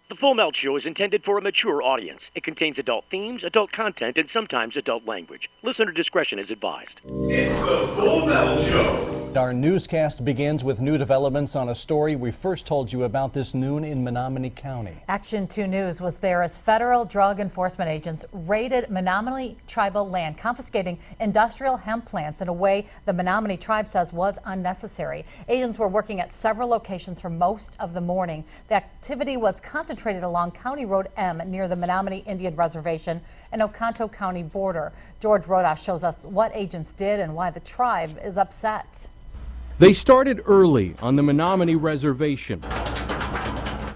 The Full Melt Show is intended for a mature audience. It contains adult themes, adult content, and sometimes adult language. Listener discretion is advised. It's the Full Melt Show. Our newscast begins with new developments on a story we first told you about this noon in Menominee County. Action 2 News was there as federal drug enforcement agents raided Menominee tribal land, confiscating industrial hemp plants in a way the Menominee tribe says was unnecessary. Agents were working at several locations for most of the morning. The activity was concentrated along County Road M near the Menominee Indian Reservation and Oconto County border. George Rodas shows us what agents did and why the tribe is upset. They started early on the Menominee Reservation.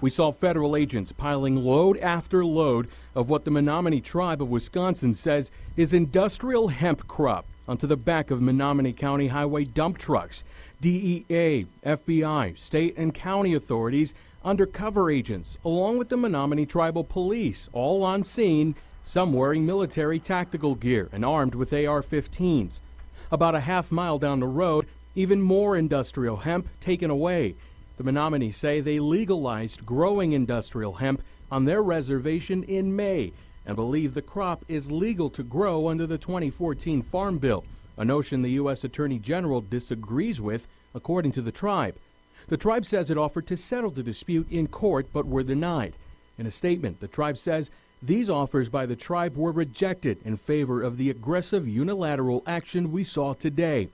We saw federal agents piling load after load of what the Menominee Tribe of Wisconsin says is industrial hemp crop onto the back of Menominee County Highway dump trucks. DEA, FBI, state and county authorities, undercover agents, along with the Menominee Tribal Police, all on scene, some wearing military tactical gear and armed with AR-15s. About a half mile down the road, even more industrial hemp taken away. The Menominee say they legalized growing industrial hemp on their reservation in May and believe the crop is legal to grow under the 2014 Farm Bill, a notion the U.S. Attorney General disagrees with, according to the tribe. The tribe says it offered to settle the dispute in court but were denied. In a statement, the tribe says these offers by the tribe were rejected in favor of the aggressive unilateral action we saw today.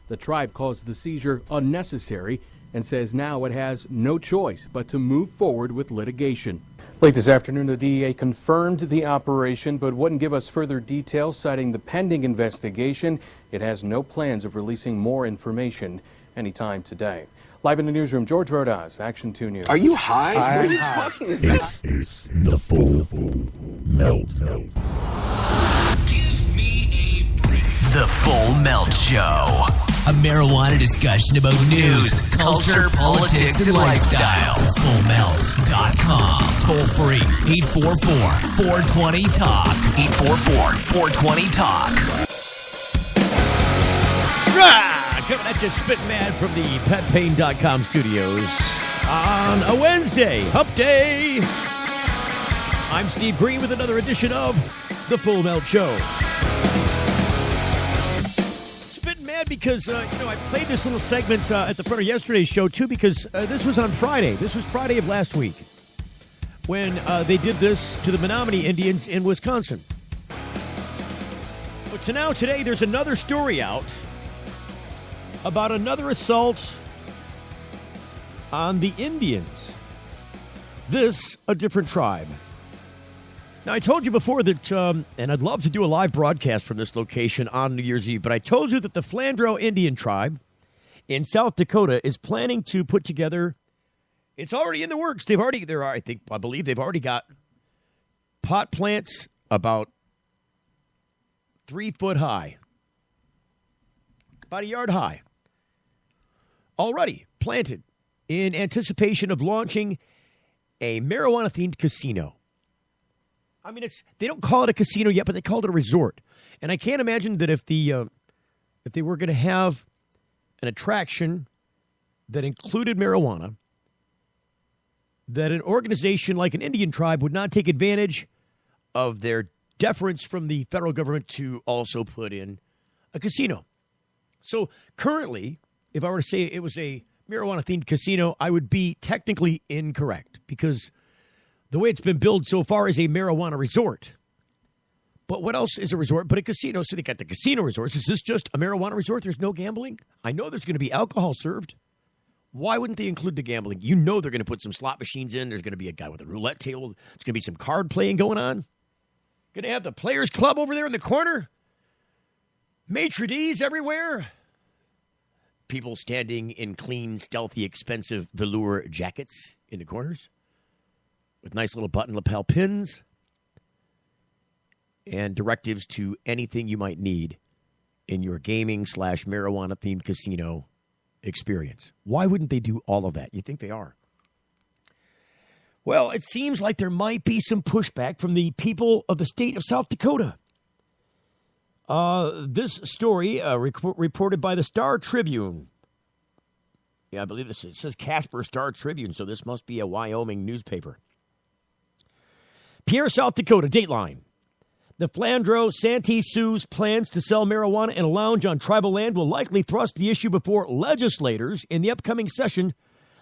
The tribe calls the seizure unnecessary and says now it has no choice but to move forward with litigation. Late this afternoon, the DEA confirmed the operation but wouldn't give us further details, citing the pending investigation. It has no plans of releasing more information anytime today. Live in the newsroom, George Rodas, Action 2 News. Are you high? What are you talking about? This is the Full Melt. Give me a break. The Full Melt Show. A marijuana discussion about news, culture, politics, and lifestyle. FullMelt.com. Toll free. 844-420-TALK. 844-420-TALK. Coming at you, Spit Mad from the PetPain.com studios on a Wednesday, Hump Day. I'm Steve Green with another edition of The Full Melt Show. Spit Mad because, I played this little segment at the front of yesterday's show, too, because this was on Friday. This was Friday of last week when they did this to the Menominee Indians in Wisconsin. But so now, today, there's another story out about another assault on the Indians. This, a different tribe. Now, I told you before that, and I'd love to do a live broadcast from this location on New Year's Eve, but I told you that the Flandreau Indian tribe in South Dakota is planning to put together, it's already in the works. I believe they've already got pot plants about 3 foot high, about a yard high, already planted in anticipation of launching a marijuana-themed casino. I mean, they don't call it a casino yet, but they called it a resort. And I can't imagine that if they were going to have an attraction that included marijuana, that an organization like an Indian tribe would not take advantage of their deference from the federal government to also put in a casino. So currently, if I were to say it was a marijuana-themed casino, I would be technically incorrect because the way it's been billed so far is a marijuana resort. But what else is a resort but a casino? So they got the casino resorts. Is this just a marijuana resort? There's no gambling? I know there's going to be alcohol served. Why wouldn't they include the gambling? You know they're going to put some slot machines in. There's going to be a guy with a roulette table. There's going to be some card playing going on. Going to have the Players Club over there in the corner. Maitre d's everywhere. People standing in clean, stealthy, expensive velour jackets in the corners with nice little button lapel pins and directives to anything you might need in your gaming/marijuana-themed casino experience. Why wouldn't they do all of that? You think they are? Well, it seems like there might be some pushback from the people of the state of South Dakota. This story reported by the Star Tribune. Yeah, I believe it says Casper Star Tribune, so this must be a Wyoming newspaper. Pierre, South Dakota, Dateline. The Flandreau Santee Sioux's plans to sell marijuana in a lounge on tribal land will likely thrust the issue before legislators in the upcoming session,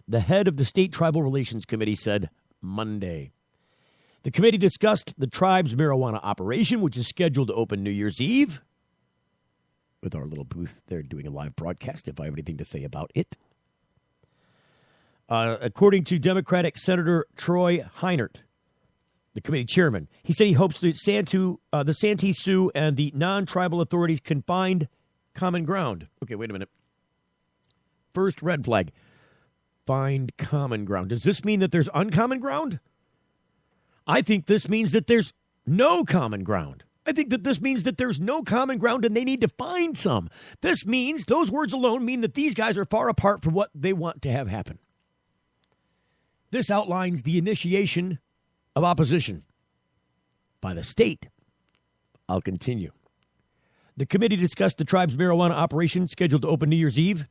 the head of the State Tribal Relations Committee said Monday. The committee discussed the tribe's marijuana operation, which is scheduled to open New Year's Eve. With our little booth there doing a live broadcast, if I have anything to say about it. According to Democratic Senator Troy Heinert, the committee chairman, he said he hopes the Santee Sioux and the non-tribal authorities can find common ground. Okay, wait a minute. First red flag. Find common ground. Does this mean that there's uncommon ground? I think this means that there's no common ground. I think that this means that there's no common ground and they need to find some. This means, those words alone mean that these guys are far apart from what they want to have happen. This outlines the initiation of opposition by the state. I'll continue. The committee discussed the tribe's marijuana operation scheduled to open New Year's Eve.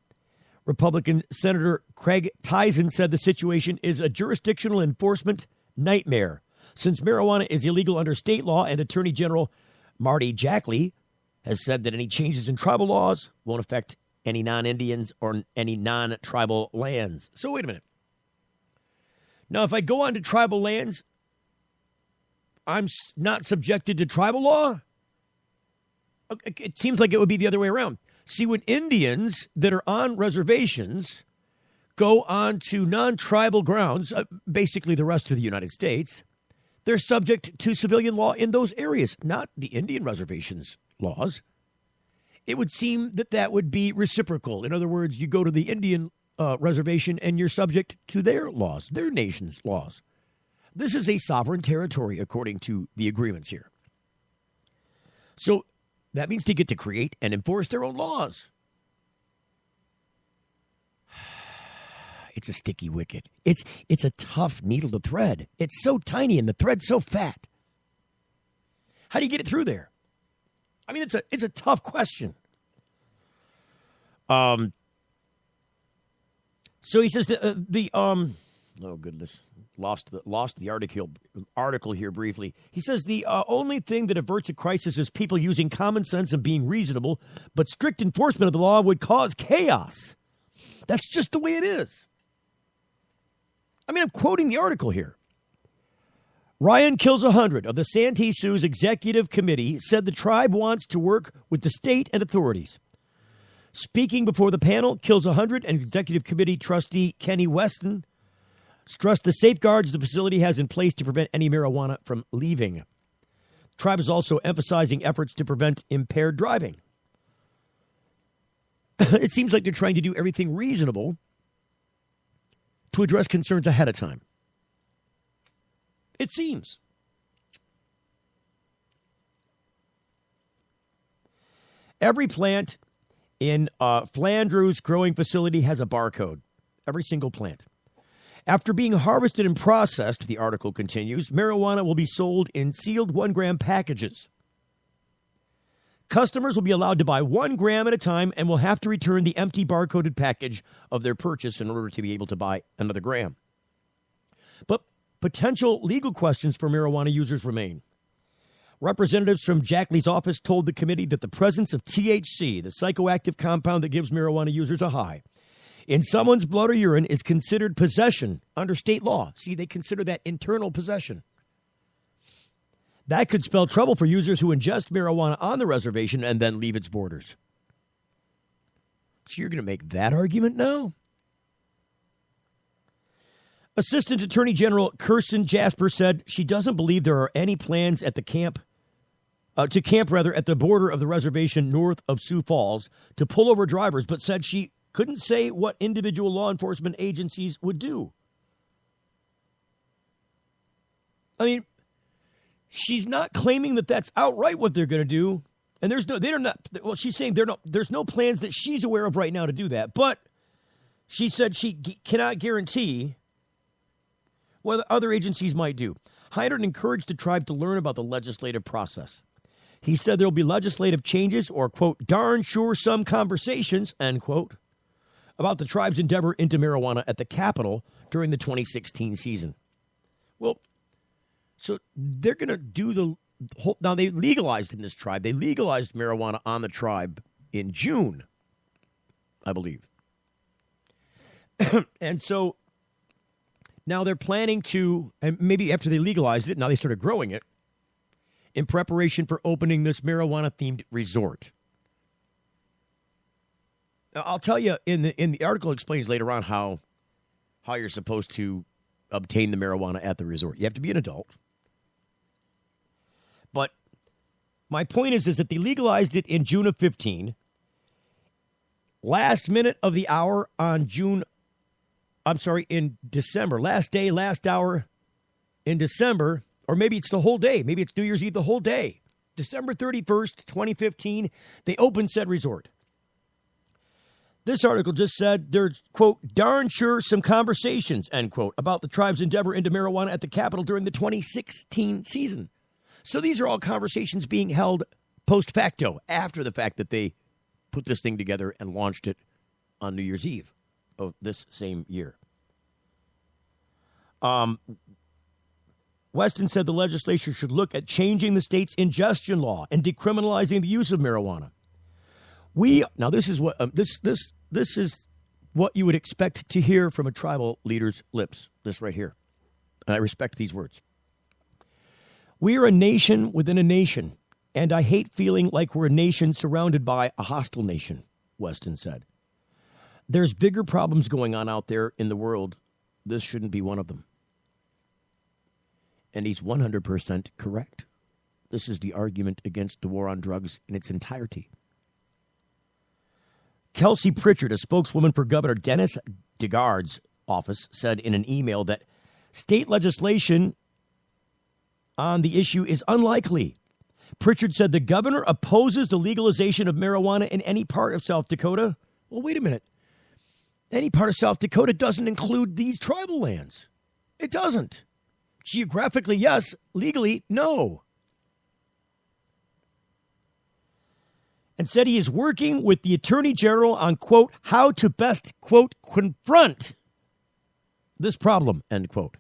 Republican Senator Craig Tyson said the situation is a jurisdictional enforcement nightmare since marijuana is illegal under state law, and Attorney General Marty Jackley has said that any changes in tribal laws won't affect any non-Indians or any non-tribal lands. So wait a minute. Now, if I go onto tribal lands, I'm not subjected to tribal law? It seems like it would be the other way around. See, when Indians that are on reservations go on to non-tribal grounds, basically the rest of the United States, they're subject to civilian law in those areas, not the Indian reservations laws. It would seem that that would be reciprocal. In other words, you go to the Indian reservation and you're subject to their laws, their nation's laws. This is a sovereign territory, according to the agreements here. So that means they get to create and enforce their own laws. It's a sticky wicket. It's a tough needle to thread. It's so tiny and the thread's so fat. How do you get it through there? I mean, it's a tough question. So he says oh goodness, lost the article here briefly. He says the only thing that averts a crisis is people using common sense and being reasonable, but strict enforcement of the law would cause chaos. That's just the way it is. I mean, I'm quoting the article here. Ryan Kills 100 of the Santee Sioux's executive committee said the tribe wants to work with the state and authorities. Speaking before the panel, Kills 100 and executive committee trustee Kenny Weston stressed the safeguards the facility has in place to prevent any marijuana from leaving. The tribe is also emphasizing efforts to prevent impaired driving. It seems like they're trying to do everything reasonable to address concerns ahead of time. It seems. Every plant in Flandreau's growing facility has a barcode. Every single plant. After being harvested and processed, the article continues, marijuana will be sold in sealed 1-gram packages. Customers will be allowed to buy 1 gram at a time and will have to return the empty barcoded package of their purchase in order to be able to buy another gram. But potential legal questions for marijuana users remain. Representatives from Jackley's office told the committee that the presence of THC, the psychoactive compound that gives marijuana users a high, in someone's blood or urine is considered possession under state law. See, they consider that internal possession. That could spell trouble for users who ingest marijuana on the reservation and then leave its borders. So you're going to make that argument now? Assistant Attorney General Kirsten Jasper said she doesn't believe there are any plans at the camp at the border of the reservation north of Sioux Falls to pull over drivers, but said she couldn't say what individual law enforcement agencies would do. I mean, she's not claiming that that's outright what they're going to do, and she's saying there's no plans that she's aware of right now to do that, but she said she cannot guarantee what other agencies might do. Heinert encouraged the tribe to learn about the legislative process. He said there will be legislative changes or, quote, darn sure some conversations, end quote, about the tribe's endeavor into marijuana at the Capitol during the 2016 season. Well, So they're going to do the whole. Now, they legalized in this tribe. They legalized marijuana on the tribe in June, I believe. And so now they're planning to, and maybe after they legalized it, now they started growing it in preparation for opening this marijuana-themed resort. Now, I'll tell you, in the article explains later on how you're supposed to obtain the marijuana at the resort. You have to be an adult. But my point is that they legalized it in June of 15. Last minute of the hour on in December. Last day, last hour in December, or maybe it's the whole day. Maybe it's New Year's Eve, the whole day. December 31st, 2015, they opened said resort. This article just said there's, quote, darn sure some conversations, end quote, about the tribe's endeavor into marijuana at the Capitol during the 2016 season. So these are all conversations being held post facto, after the fact that they put this thing together and launched it on New Year's Eve of this same year. Weston said the legislature should look at changing the state's ingestion law and decriminalizing the use of marijuana. Now this is what this is what you would expect to hear from a tribal leader's lips. This right here, and I respect these words. We are a nation within a nation, and I hate feeling like we're a nation surrounded by a hostile nation, Weston said. There's bigger problems going on out there in the world. This shouldn't be one of them. And he's 100% correct. This is the argument against the war on drugs in its entirety. Kelsey Pritchard, a spokeswoman for Governor Dennis DeGarde's office, said in an email that state legislation on the issue is unlikely. Pritchard said the governor opposes the legalization of marijuana in any part of South Dakota. Well, wait a minute. Any part of South Dakota doesn't include these tribal lands. It doesn't. Geographically, yes. Legally, no. And said he is working with the Attorney General on, quote, how to best, quote, confront this problem, end quote.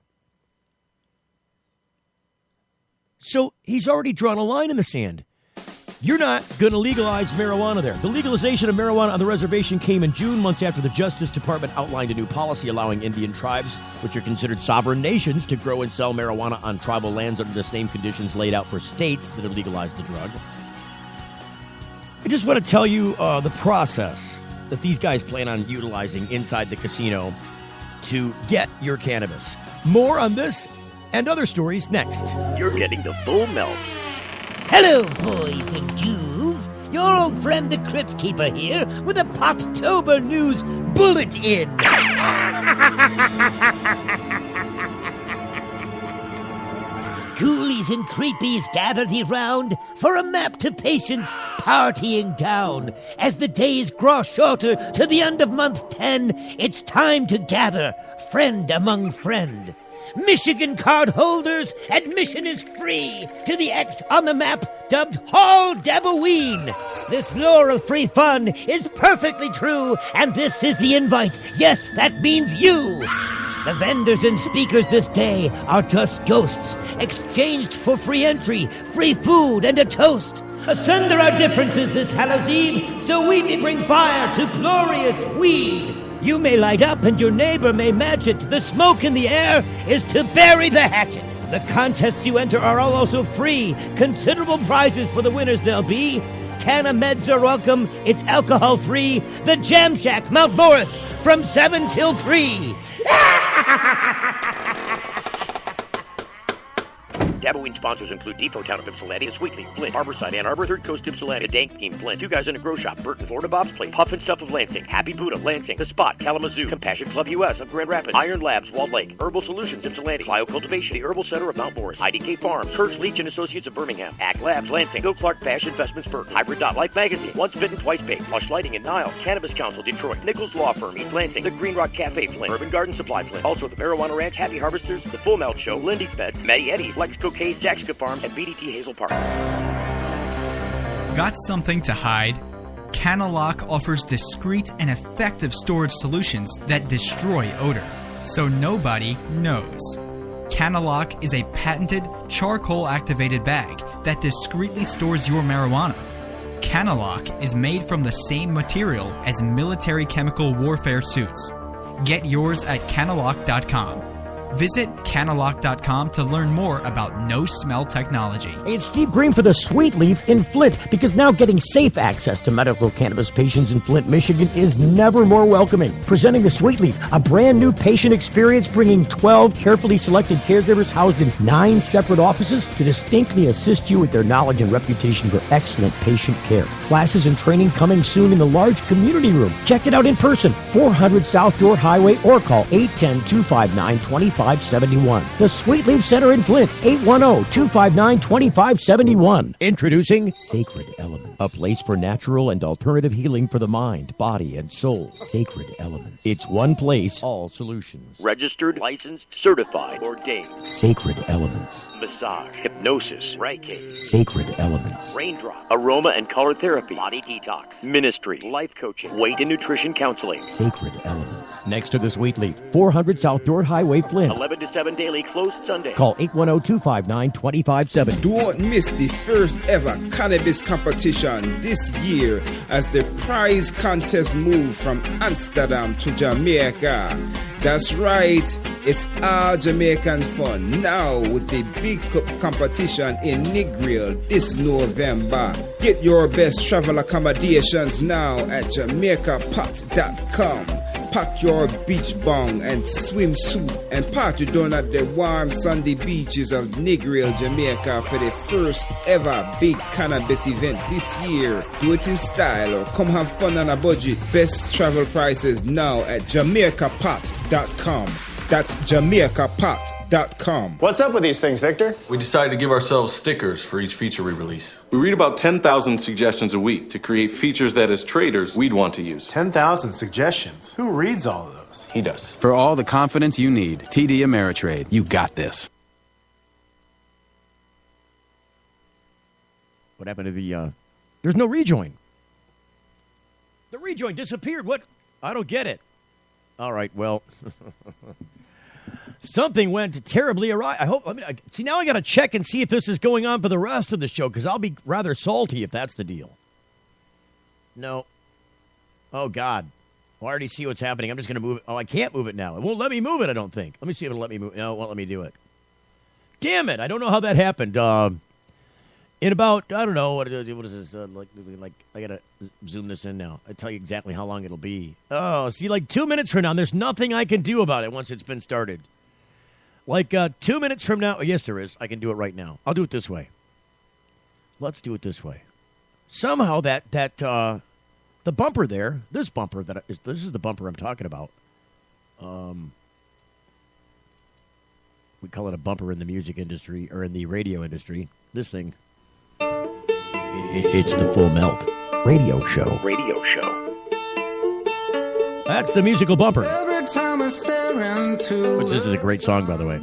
So he's already drawn a line in the sand. You're not going to legalize marijuana there. The legalization of marijuana on the reservation came in June, months after the Justice Department outlined a new policy allowing Indian tribes, which are considered sovereign nations, to grow and sell marijuana on tribal lands under the same conditions laid out for states that have legalized the drug. I just want to tell you the process that these guys plan on utilizing inside the casino to get your cannabis. More on this and other stories next. You're getting the full melt. Hello, boys and ghouls. Your old friend the Crypt Keeper here with a Pottober News Bulletin. Ghoulies and creepies gathered around for a map to patience partying down. As the days grow shorter to the end of month 10, it's time to gather, friend among friend. Michigan card holders, admission is free to the X on the map dubbed Hall Deboween. This lure of free fun is perfectly true, and this is the invite. Yes, that means you. The vendors and speakers this day are just ghosts, exchanged for free entry, free food, and a toast. Asunder our differences this Hallows Eve, so we may bring fire to glorious weed. You may light up and your neighbor may match it. The smoke in the air is to bury the hatchet. The contests you enter are all also free. Considerable prizes for the winners there'll be. Canna Meds are welcome. It's alcohol free. The Jam Shack, Mount Morris, from 7 till 3. Deboween sponsors include Depot Town of Ypsilanti, Sweetly, Flint, Harborside, Ann Arbor, Third Coast, Ypsilanti, Dank Team, Flint, Two Guys in a Grow Shop, Burton, Florida Bob's Place, Puff and Stuff of Lansing, Happy Buddha, Lansing, The Spot, Kalamazoo, Compassion Club US of Grand Rapids, Iron Labs, Walled Lake, Herbal Solutions, Ypsilanti, Biocultivation, The Herbal Center of Mount Morris, IDK Farms, Kurtz Leach and Associates of Birmingham, Act Labs, Lansing, Bill Clark Bash Investments, Burton, Hybrid.Life Magazine, Once Bitten, Twice Baked, Plush Lighting in Niles, Cannabis Council, Detroit, Nichols Law Firm, East Lansing, The Green Rock Cafe, Flint, Urban Garden Supply, Flint, also the Marijuana Ranch, Happy Harvesters, The Full Melt Show, Lindy's Bed, Matty Eddie's, Lex Cocaine, Jaxka Farms, and BDT Hazel Park. Got something to hide? Canalock offers discreet and effective storage solutions that destroy odor, so nobody knows. Canalock is a patented charcoal-activated bag that discreetly stores your marijuana. Canalock is made from the same material as military chemical warfare suits. Get yours at Canalock.com. Visit Canalock.com to learn more about no-smell technology. Hey, it's Steve Green for the Sweet Leaf in Flint, because now getting safe access to medical cannabis patients in Flint, Michigan is never more welcoming. Presenting the Sweet Leaf, a brand new patient experience bringing 12 carefully selected caregivers housed in 9 separate offices to distinctly assist you with their knowledge and reputation for excellent patient care. Classes and training coming soon in the large community room. Check it out in person, 400 South Door Highway, or call 810-259-2571. The Sweet Leaf Center in Flint, 810-259-2571. Introducing Sacred Elements, a place for natural and alternative healing for the mind, body, and soul. Sacred Elements. It's one place, all solutions. Registered, licensed, certified, ordained. Sacred Elements. Massage, hypnosis, Reiki. Sacred Elements. Raindrop, aroma and color therapy, body detox, ministry, life coaching, weight and nutrition counseling. Sacred Elements. Next to the Sweet Leaf, 400 South Door Highway, Flint. 11 to 7 daily, closed Sunday. Call 810-259-2570. Don't miss the first ever cannabis competition this year as the prize contest moved from Amsterdam to Jamaica. That's right, it's all Jamaican fun now with the Big Cup competition in Negril this November. Get your best travel accommodations now at JamaicaPot.com. Pack your beach bong and swimsuit and party down at the warm sandy beaches of Negril, Jamaica for the first ever big cannabis event this year. Do it in style or come have fun on a budget. Best travel prices now at JamaicaPot.com. That's JamaicaPot.com. What's up with these things, Victor? We decided to give ourselves stickers for each feature we release. We read about 10,000 suggestions a week to create features that as traders we'd want to use. 10,000 suggestions? Who reads all of those? He does. For all the confidence you need, TD Ameritrade. You got this. What happened to the, there's no rejoin. The rejoin disappeared. What? I don't get it. All right, well... Something went terribly awry. I hope. See, now I got to check and see if this is going on for the rest of the show, because I'll be rather salty if that's the deal. No. Oh, God. I already see what's happening. I'm just going to move it. Oh, I can't move it now. It won't let me move it, I don't think. Let me see if it'll let me move it. No, it won't let me do it. Damn it. I don't know how that happened. In about, I don't know, what is this? Like I got to zoom this in now. I'll tell you exactly how long it'll be. Oh, see, like 2 minutes from now, there's nothing I can do about it once it's been started. Like 2 minutes from now, yes, there is. I can do it right now. I'll do it this way. Let's do it this way. Somehow the bumper there, this bumper this is the bumper I'm talking about. We call it a bumper in the music industry or in the radio industry. This thing, it's the Full Melt Radio Show. Radio show. That's the musical bumper. Every time I stare into Which this is a great song, by the way.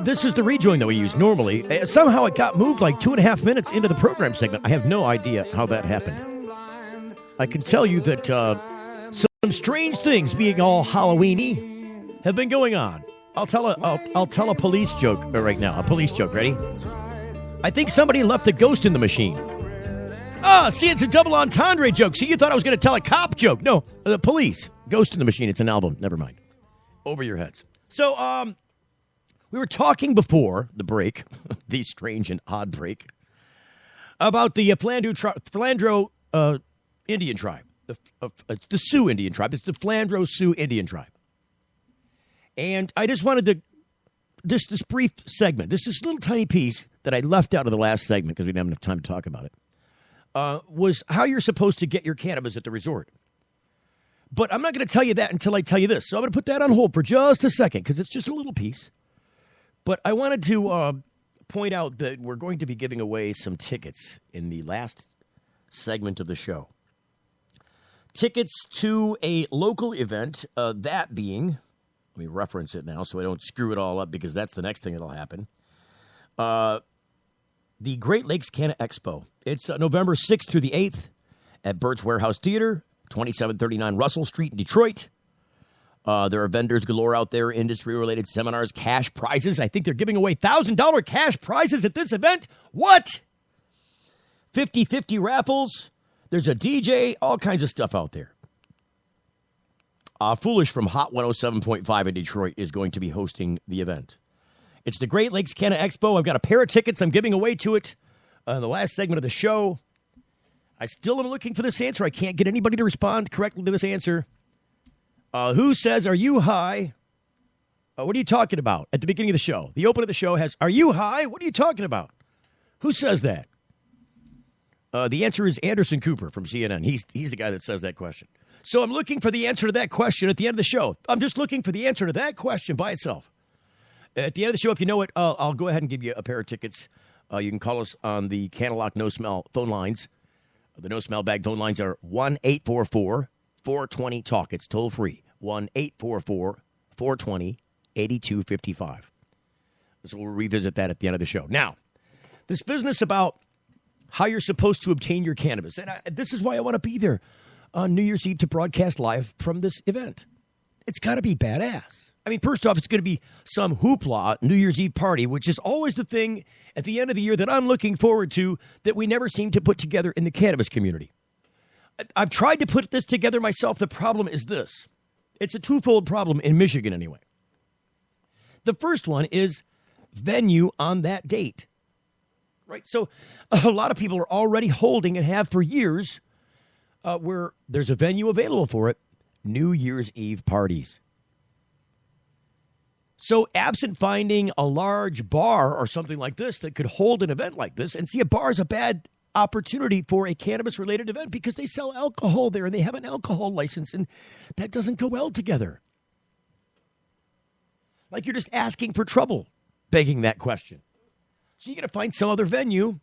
This is the rejoin that we use normally. Somehow it got moved like 2.5 minutes into the program segment. I have no idea how that happened. I can tell you that some strange things, being all Halloweeny, have been going on. I'll tell a police joke right now. A police joke. Ready? I think somebody left a ghost in the machine. See, it's a double entendre joke. See, you thought I was going to tell a cop joke. No, the police. Ghost in the Machine. It's an album. Never mind. Over your heads. So, we were talking before the break, the strange and odd break, about the Flandreau Indian tribe. It's the Sioux Indian tribe. It's the Flandreau Sioux Indian tribe. And I just wanted to, this brief segment, this little tiny piece that I left out of the last segment because we didn't have enough time to talk about it. Was how you're supposed to get your cannabis at the resort. But I'm not going to tell you that until I tell you this. So I'm going to put that on hold for just a second because it's just a little piece. But I wanted to point out that we're going to be giving away some tickets in the last segment of the show. Tickets to a local event, that being, let me reference it now so I don't screw it all up because that's the next thing that'll happen. The Great Lakes Canna Expo. It's November 6th through the 8th at Burt's Warehouse Theater, 2739 Russell Street in Detroit. There are vendors galore out there, industry-related seminars, cash prizes. I think they're giving away $1,000 cash prizes at this event. What? 50-50 raffles. There's a DJ, all kinds of stuff out there. Foolish from Hot 107.5 in Detroit is going to be hosting the event. It's the Great Lakes Canna Expo. I've got a pair of tickets I'm giving away to it in the last segment of the show. I still am looking for this answer. I can't get anybody to respond correctly to this answer. Who says, are you high? What are you talking about? At the beginning of the show. The open of the show has, are you high? What are you talking about? Who says that? The answer is Anderson Cooper from CNN. He's the guy that says that question. So I'm looking for the answer to that question at the end of the show. I'm just looking for the answer to that question by itself. At the end of the show, if you know it, I'll go ahead and give you a pair of tickets. You can call us on the Cadillac No Smell phone lines. The No Smell Bag phone lines are 1-844-420-TALK. It's toll free. 1-844-420-8255. So we'll revisit that at the end of the show. Now, this business about how you're supposed to obtain your cannabis, and this is why I want to be there on New Year's Eve to broadcast live from this event. It's got to be badass. I mean, first off, it's going to be some hoopla New Year's Eve party, which is always the thing at the end of the year that I'm looking forward to that we never seem to put together in the cannabis community. I've tried to put this together myself. The problem is this. It's a twofold problem in Michigan anyway. The first one is venue on that date. Right? So a lot of people are already holding and have for years where there's a venue available for it, New Year's Eve parties. So absent finding a large bar or something like this that could hold an event like this, and see, a bar is a bad opportunity for a cannabis-related event because they sell alcohol there and they have an alcohol license, and that doesn't go well together. Like you're just asking for trouble, begging that question. So you got to find some other venue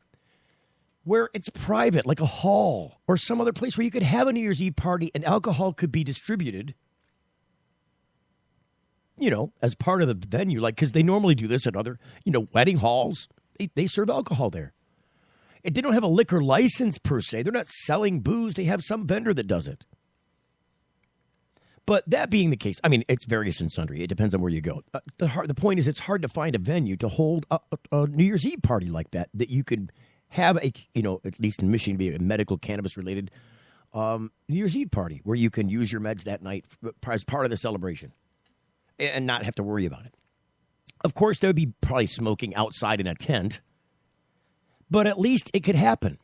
where it's private, like a hall or some other place where you could have a New Year's Eve party and alcohol could be distributed, you know, as part of the venue. Like, because they normally do this at other, wedding halls. They serve alcohol there. They don't have a liquor license per se. They're not selling booze. They have some vendor that does it. But that being the case, I mean, it's various and sundry. It depends on where you go. The point is, it's hard to find a venue to hold a New Year's Eve party like that you could have at least in Michigan, be a medical cannabis-related New Year's Eve party where you can use your meds that night as part of the celebration and not have to worry about it. Of course, there would be probably smoking outside in a tent, but at least it could happen.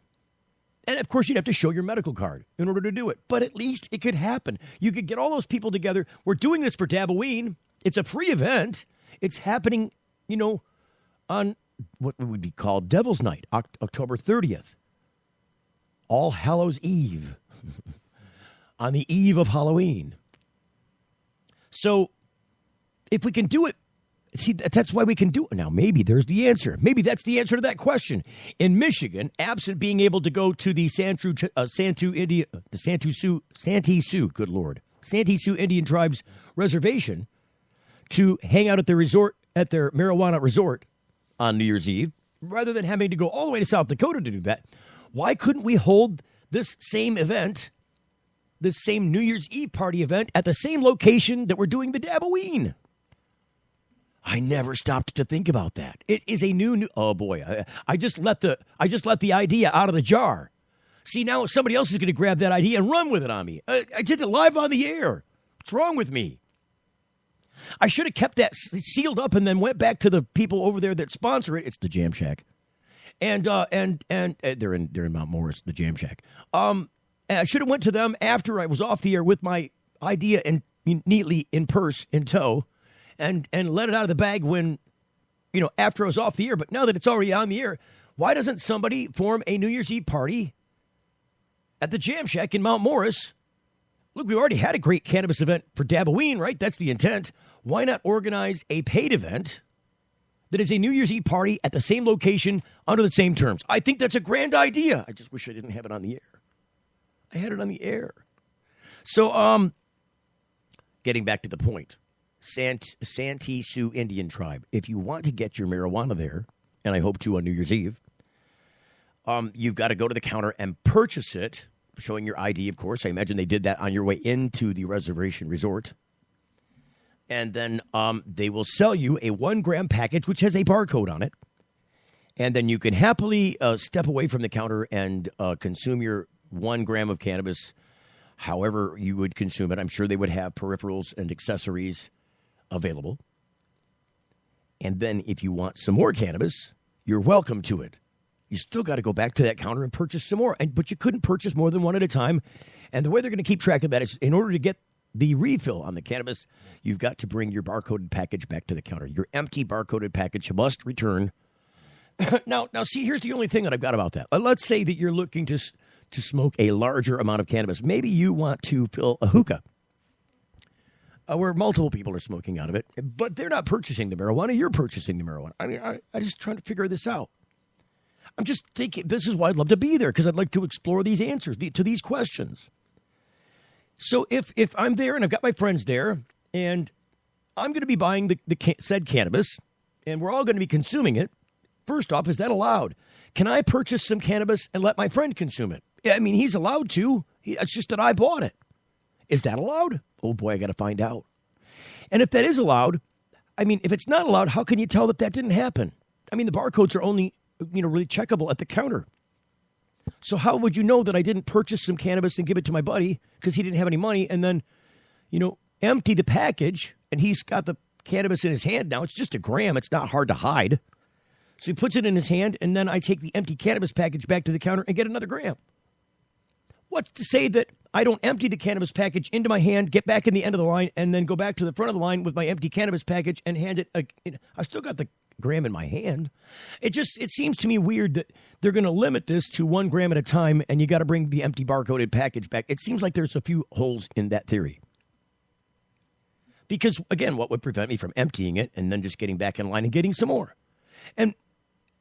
And, of course, you'd have to show your medical card in order to do it. But at least it could happen. You could get all those people together. We're doing this for Dabboween. It's a free event. It's happening, on what would be called Devil's Night, October 30th. All Hallows Eve. On the eve of Halloween. So, if we can do it, see, that's why we can do it now. Maybe there's the answer. Maybe that's the answer to that question. In Michigan, absent being able to go to the Santee Sioux Indian Tribes reservation to hang out at their resort, at their marijuana resort on New Year's Eve, rather than having to go all the way to South Dakota to do that, why couldn't we hold this same event, this same New Year's Eve party event at the same location that we're doing the Dabboween? I never stopped to think about that. It is a new oh boy, I just let the idea out of the jar. See, now somebody else is going to grab that idea and run with it on me. I did it live on the air. What's wrong with me? I should have kept that sealed up and then went back to the people over there that sponsor it. It's the Jam Shack. And they're in Mount Morris, the Jam Shack. I should have went to them after I was off the air with my idea and neatly in tow. And let it out of the bag when, after I was off the air. But now that it's already on the air, why doesn't somebody form a New Year's Eve party at the Jam Shack in Mount Morris? Look, we already had a great cannabis event for Dabboween, right? That's the intent. Why not organize a paid event that is a New Year's Eve party at the same location under the same terms? I think that's a grand idea. I just wish I didn't have it on the air. I had it on the air. So, getting back to the point. Santee Sioux Indian Tribe. If you want to get your marijuana there, and I hope to on New Year's Eve, you've got to go to the counter and purchase it, showing your ID, of course. I imagine they did that on your way into the reservation resort. And then they will sell you a 1 gram package, which has a barcode on it. And then you can happily step away from the counter and consume your 1 gram of cannabis however you would consume it. I'm sure they would have peripherals and accessories available. And then if you want some more cannabis, you're welcome to it. You still got to go back to that counter and purchase some more. But you couldn't purchase more than one at a time. And the way they're going to keep track of that is in order to get the refill on the cannabis, you've got to bring your barcoded package back to the counter. Your empty barcoded package must return. Now, see, here's the only thing that I've got about that. Let's say that you're looking to smoke a larger amount of cannabis. Maybe you want to fill a hookah where multiple people are smoking out of it, but they're not purchasing the marijuana. You're purchasing the marijuana. I mean, I'm just trying to figure this out. I'm just thinking this is why I'd love to be there, because I'd like to explore these answers to these questions. So if I'm there and I've got my friends there and I'm going to be buying the said cannabis and we're all going to be consuming it, first off, is that allowed? Can I purchase some cannabis and let my friend consume it? Yeah, I mean, he's allowed to. It's just that I bought it. Is that allowed? Oh, boy, I got to find out. And if that is allowed, I mean, if it's not allowed, how can you tell that didn't happen? I mean, the barcodes are only, really checkable at the counter. So how would you know that I didn't purchase some cannabis and give it to my buddy because he didn't have any money and then, empty the package and he's got the cannabis in his hand now? It's just a gram. It's not hard to hide. So he puts it in his hand and then I take the empty cannabis package back to the counter and get another gram. What's to say that I don't empty the cannabis package into my hand, get back in the end of the line, and then go back to the front of the line with my empty cannabis package and hand it? I've still got the gram in my hand. It seems to me weird that they're going to limit this to 1 gram at a time, and you got to bring the empty barcoded package back. It seems like there's a few holes in that theory. Because, again, what would prevent me from emptying it and then just getting back in line and getting some more? And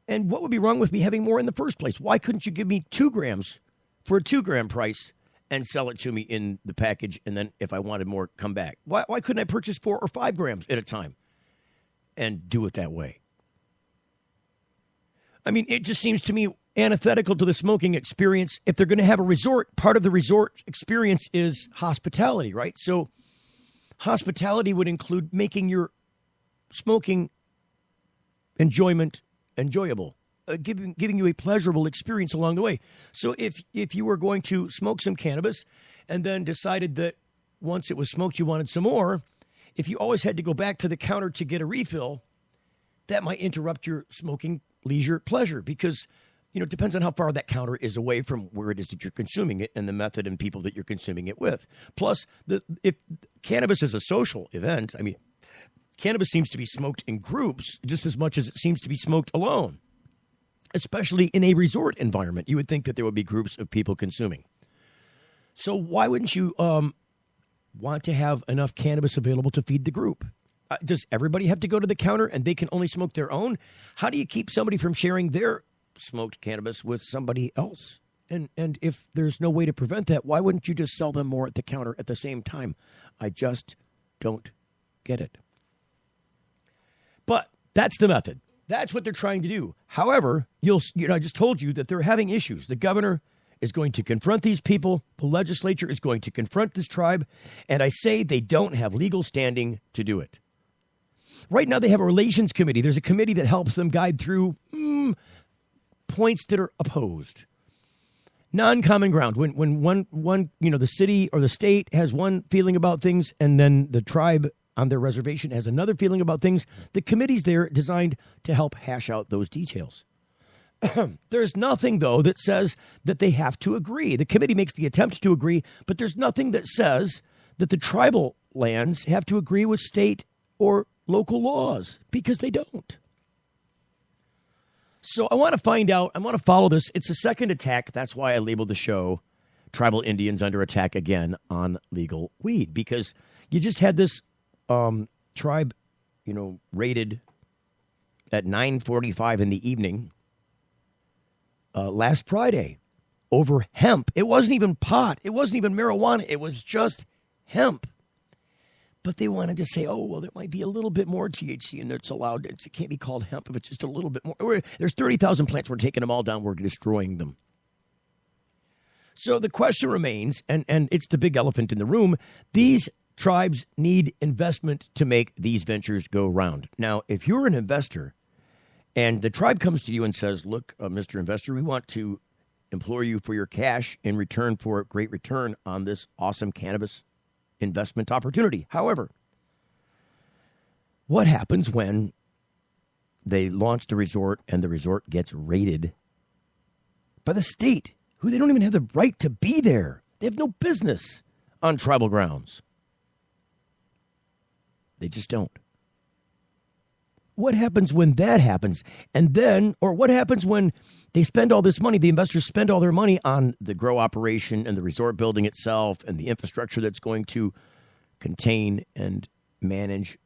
what would be wrong with me having more in the first place? Why couldn't you give me 2 grams for a 2 gram price and sell it to me in the package, and then if I wanted more, come back? Why couldn't I purchase 4 or 5 grams at a time and do it that way? I mean, it just seems to me antithetical to the smoking experience. If they're going to have a resort, part of the resort experience is hospitality, right? So hospitality would include making your smoking enjoyment enjoyable, giving you a pleasurable experience along the way. So if you were going to smoke some cannabis and then decided that once it was smoked you wanted some more, if you always had to go back to the counter to get a refill, that might interrupt your smoking leisure pleasure because, it depends on how far that counter is away from where it is that you're consuming it and the method and people that you're consuming it with. Plus, if cannabis is a social event, I mean, cannabis seems to be smoked in groups just as much as it seems to be smoked alone, especially in a resort environment. You would think that there would be groups of people consuming. So why wouldn't you want to have enough cannabis available to feed the group? Does everybody have to go to the counter and they can only smoke their own? How do you keep somebody from sharing their smoked cannabis with somebody else? And if there's no way to prevent that, why wouldn't you just sell them more at the counter at the same time? I just don't get it. But that's the method. That's what they're trying to do. However, I just told you that they're having issues. The governor is going to confront these people. The legislature is going to confront this tribe. And I say they don't have legal standing to do it. Right now, they have a relations committee. There's a committee that helps them guide through points that are opposed. Non-common ground. When one the city or the state has one feeling about things and then the tribe on their reservation has another feeling about things, the committee's there designed to help hash out those details. There's nothing, though, that says that they have to agree. The committee makes the attempt to agree, but there's nothing that says that the tribal lands have to agree with state or local laws, because they don't. So I want to find out, I want to follow this. It's a second attack. That's why I labeled the show Tribal Indians Under Attack Again on Legal Weed, because you just had this tribe, raided at 9:45 in the evening last Friday over hemp. It wasn't even pot. It wasn't even marijuana. It was just hemp. But they wanted to say, there might be a little bit more THC and it's allowed. It can't be called hemp if it's just a little bit more. There's 30,000 plants. We're taking them all down. We're destroying them. So the question remains, and it's the big elephant in the room, these tribes need investment to make these ventures go round. Now, if you're an investor and the tribe comes to you and says, look, Mr. Investor, we want to implore you for your cash in return for a great return on this awesome cannabis investment opportunity. However, what happens when they launch the resort and the resort gets raided by the state, who they don't even have the right to be there? They have no business on tribal grounds. They just don't. What happens when that happens? And then, or what happens when they spend all this money, the investors spend all their money on the grow operation and the resort building itself and the infrastructure that's going to contain and manage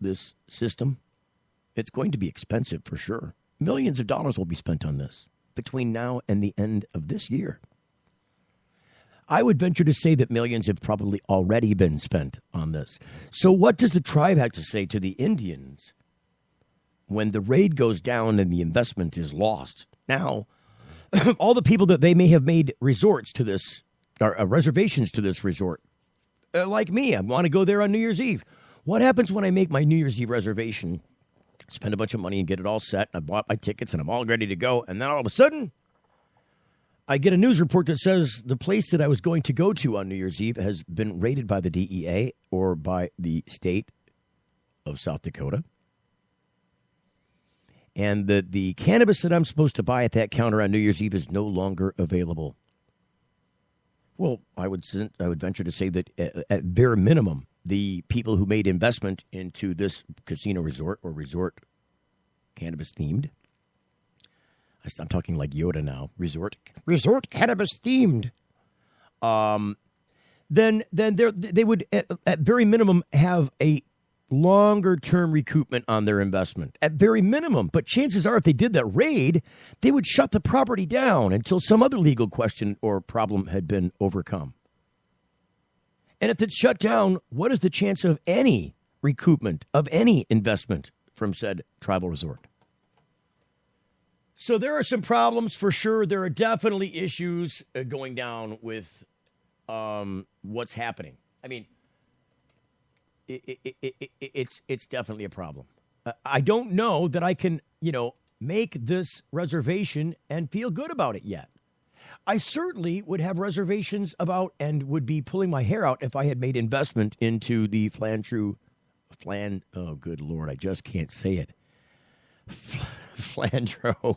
this system? It's going to be expensive for sure. Millions of dollars will be spent on this between now and the end of this year. I would venture to say that millions have probably already been spent on this. So what does the tribe have to say to the Indians when the raid goes down and the investment is lost? Now, all the people that they may have made resorts to this, or reservations to this resort, like me, I want to go there on New Year's Eve. What happens when I make my New Year's Eve reservation, spend a bunch of money and get it all set, I bought my tickets and I'm all ready to go, and then all of a sudden, I get a news report that says the place that I was going to go to on New Year's Eve has been raided by the DEA or by the state of South Dakota. And the cannabis that I'm supposed to buy at that counter on New Year's Eve is no longer available. Well, I would venture to say that at bare minimum, the people who made investment into this casino resort or resort cannabis themed, I'm talking like Yoda now, resort cannabis themed, then they would at very minimum have a longer-term recoupment on their investment, at very minimum. But chances are, if they did that raid, they would shut the property down until some other legal question or problem had been overcome. And if it's shut down, what is the chance of any recoupment of any investment from said tribal resort? So there are some problems for sure. There are definitely issues going down with what's happening. I mean, it's definitely a problem. I don't know that I can, make this reservation and feel good about it yet. I certainly would have reservations about and would be pulling my hair out if I had made investment into the oh, good Lord, I just can't say it. Flandreau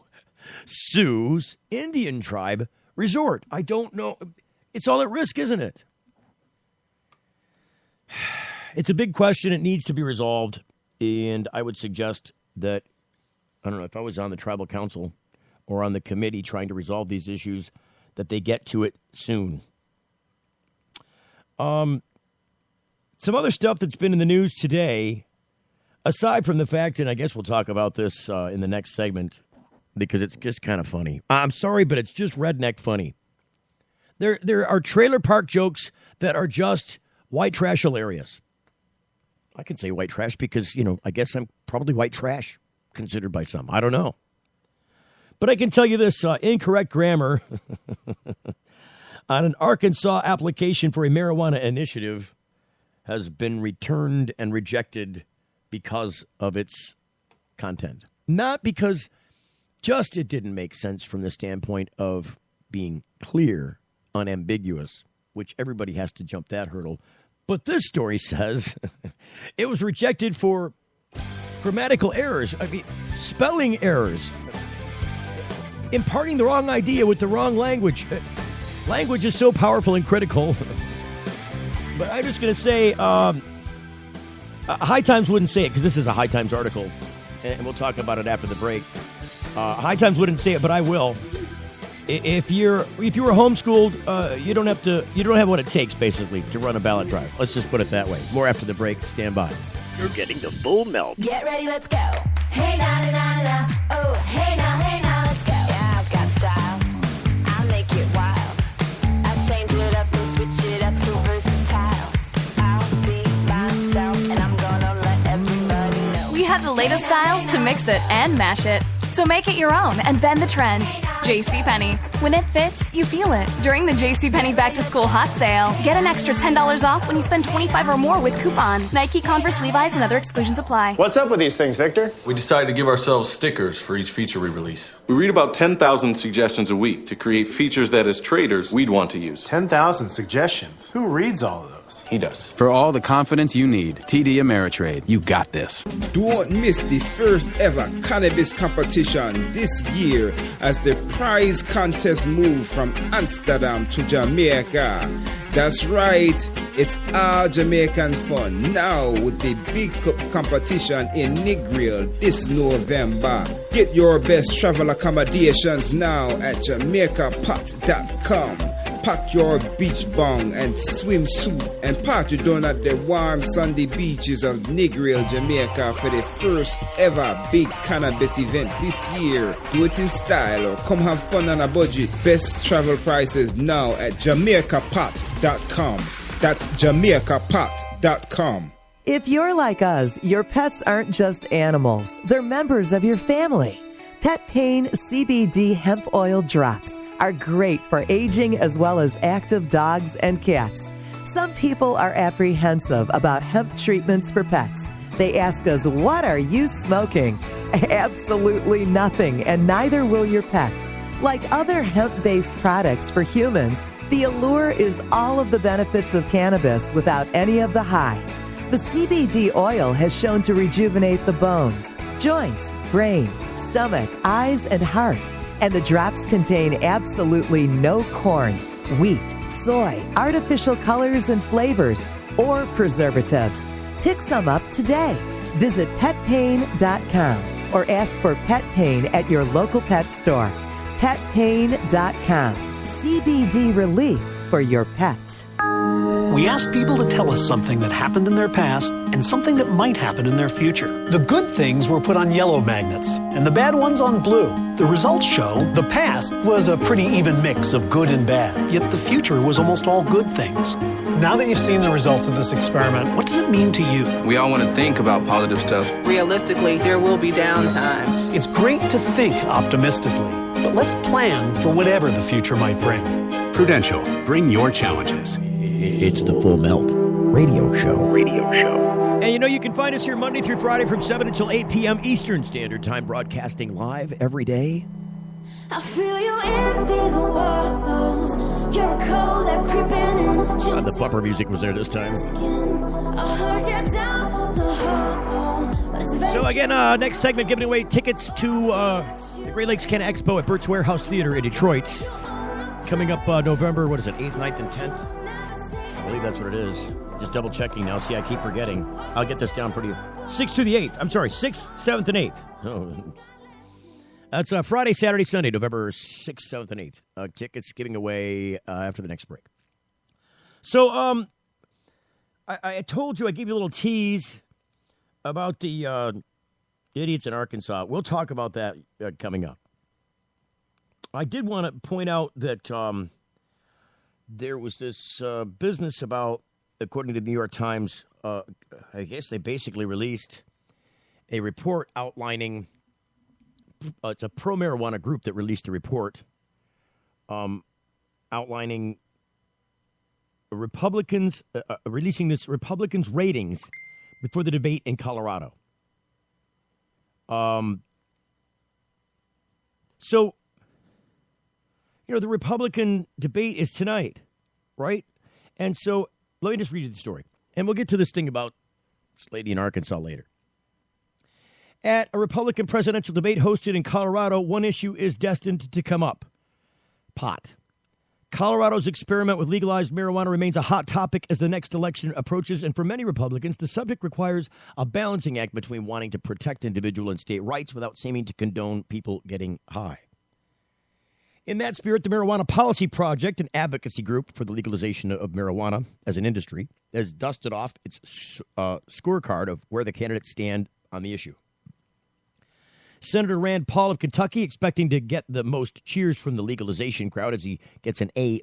Sioux Indian Tribe Resort. I don't know. It's all at risk, isn't it? It's a big question. It needs to be resolved. And I would suggest that, I don't know, if I was on the tribal council or on the committee trying to resolve these issues, that they get to it soon. Some other stuff that's been in the news today, aside from the fact, and I guess we'll talk about this in the next segment, because it's just kind of funny. I'm sorry, but it's just redneck funny. There are trailer park jokes that are just white trash hilarious. I can say white trash because, I guess I'm probably white trash considered by some. I don't know. But I can tell you this, incorrect grammar on an Arkansas application for a marijuana initiative has been returned and rejected because of its content. Not because just it didn't make sense from the standpoint of being clear, unambiguous, which everybody has to jump that hurdle. But this story says it was rejected for grammatical errors. I mean, spelling errors. Imparting the wrong idea with the wrong language. Language is so powerful and critical. But I'm just going to say, High Times wouldn't say it, because this is a High Times article, and we'll talk about it after the break. High Times wouldn't say it, but I will. If you were homeschooled, you don't have what it takes, basically, to run a ballot drive. Let's just put it that way. More after the break. Stand by. You're getting the full melt. Get ready, let's go. Hey, na, na, na, na. Oh, hey, now, let's go. Yeah, I've got style. I'll make it wild. I'll change it up and switch it up so versatile. I'll be myself and I'm gonna let everybody know. We have the latest styles to mix it and mash it. So make it your own and bend the trend. JCPenney. When it fits, you feel it. During the JCPenney Back to School Hot Sale, get an extra $10 off when you spend $25 or more with coupon. Nike, Converse, Levi's, and other exclusions apply. What's up with these things, Victor? We decided to give ourselves stickers for each feature we release. We read about 10,000 suggestions a week to create features that as traders we'd want to use. 10,000 suggestions? Who reads all of those? He does. For all the confidence you need, TD Ameritrade, you got this. Don't miss the first ever cannabis competition this year as the prize contest moves from Amsterdam to Jamaica. That's right, it's all Jamaican fun now with the Big Cup competition in Negril this November. Get your best travel accommodations now at JamaicaPot.com. Pack your beach bong and swimsuit and party down at the warm sandy beaches of Negril, Jamaica for the first ever big cannabis event this year. Do it in style or come have fun on a budget. Best travel prices now at JamaicaPot.com. That's JamaicaPot.com. If you're like us, your pets aren't just animals. They're members of your family. Pet Pain CBD hemp oil drops are great for aging as well as active dogs and cats. Some people are apprehensive about hemp treatments for pets. They ask us, what are you smoking? Absolutely nothing, and neither will your pet. Like other hemp-based products for humans, the allure is all of the benefits of cannabis without any of the high. The CBD oil has shown to rejuvenate the bones, joints, brain, stomach, eyes, and heart. And the drops contain absolutely no corn, wheat, soy, artificial colors and flavors, or preservatives. Pick some up today. Visit PetPain.com or ask for Pet Pain at your local pet store. PetPain.com. CBD relief for your pet. We ask people to tell us something that happened in their past and something that might happen in their future. The good things were put on yellow magnets and the bad ones on blue. The results show the past was a pretty even mix of good and bad, yet the future was almost all good things. Now that you've seen the results of this experiment, what does it mean to you? We all want to think about positive stuff. Realistically, there will be downtimes. It's great to think optimistically, but let's plan for whatever the future might bring. Prudential, bring your challenges. It's the Full Melt Radio Show. And you know, you can find us here Monday through Friday from 7 until 8 p.m. Eastern Standard Time, broadcasting live every day. I feel you in these walls. You're a cold that creeping in. The bumper music was there this time. I heard you down the hall. So again, next segment, giving away tickets to the Great Lakes Canna Expo at Bert's Warehouse Theater in Detroit. Coming up November, 8th, 9th, and 10th? I believe that's what it is. Just double checking now. See, I keep forgetting. I'll get this down pretty. 6th through the 8th. I'm sorry, 6th, 7th, and 8th. Oh. That's Friday, Saturday, Sunday, November 6th, 7th, and 8th. Tickets giving away after the next break. So, I told you, I gave you a little tease about the idiots in Arkansas. We'll talk about that coming up. I did want to point out that there was this business about, according to the New York Times, I guess they basically released a report outlining, it's a pro-marijuana group that released a report outlining Republicans, releasing this Republicans' ratings before the debate in Colorado. So, you know, the Republican debate is tonight, right? And so let me just read you the story. And we'll get to this thing about this lady in Arkansas later. At a Republican presidential debate hosted in Colorado, one issue is destined to come up. Pot. Colorado's experiment with legalized marijuana remains a hot topic as the next election approaches, and for many Republicans, the subject requires a balancing act between wanting to protect individual and state rights without seeming to condone people getting high. In that spirit, the Marijuana Policy Project, an advocacy group for the legalization of marijuana as an industry, has dusted off its scorecard of where the candidates stand on the issue. Senator Rand Paul of Kentucky, expecting to get the most cheers from the legalization crowd as he gets an A-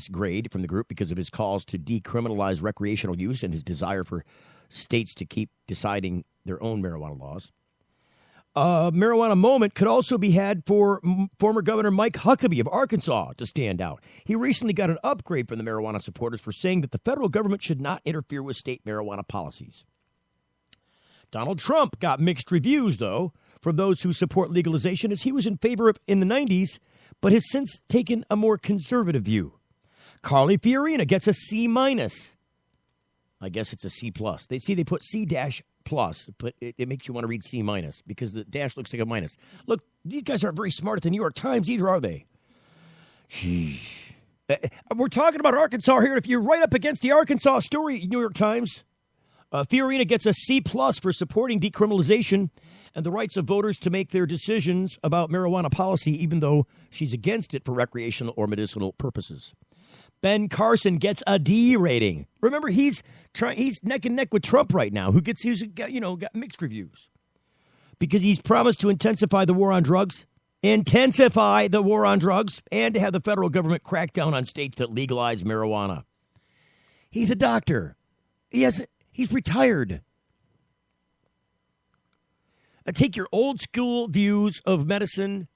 grade from the group because of his calls to decriminalize recreational use and his desire for states to keep deciding their own marijuana laws. A marijuana moment could also be had for former Governor Mike Huckabee of Arkansas to stand out. He recently got an upgrade from the marijuana supporters for saying that the federal government should not interfere with state marijuana policies. Donald Trump got mixed reviews, though, from those who support legalization, as he was in favor of in the 90s, but has since taken a more conservative view. Carly Fiorina gets a C-. I guess it's a C+. They put C- plus, but it makes you want to read C- because the dash looks like a minus. Look, these guys aren't very smart at the New York Times either, are they? Sheesh. We're talking about Arkansas here. If you're right up against the Arkansas story, New York Times, Fiorina gets a C+ for supporting decriminalization and the rights of voters to make their decisions about marijuana policy, even though she's against it for recreational or medicinal purposes. Ben Carson gets a D rating. Remember, he's neck and neck with Trump right now, who's got mixed reviews. Because he's promised to intensify the war on drugs, and to have the federal government crack down on states that legalize marijuana. He's a doctor. He's retired. Take your old school views of medicine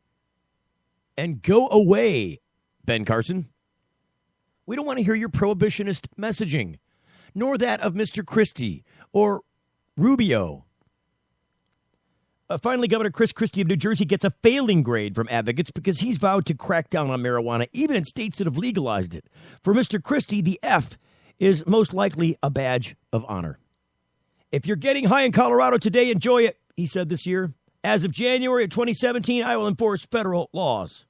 and go away, Ben Carson. We don't want to hear your prohibitionist messaging, nor that of Mr. Christie or Rubio. Finally, Governor Chris Christie of New Jersey gets a failing grade from advocates because he's vowed to crack down on marijuana, even in states that have legalized it. For Mr. Christie, the F is most likely a badge of honor. If you're getting high in Colorado today, enjoy it, he said this year. As of January of 2017, I will enforce federal laws.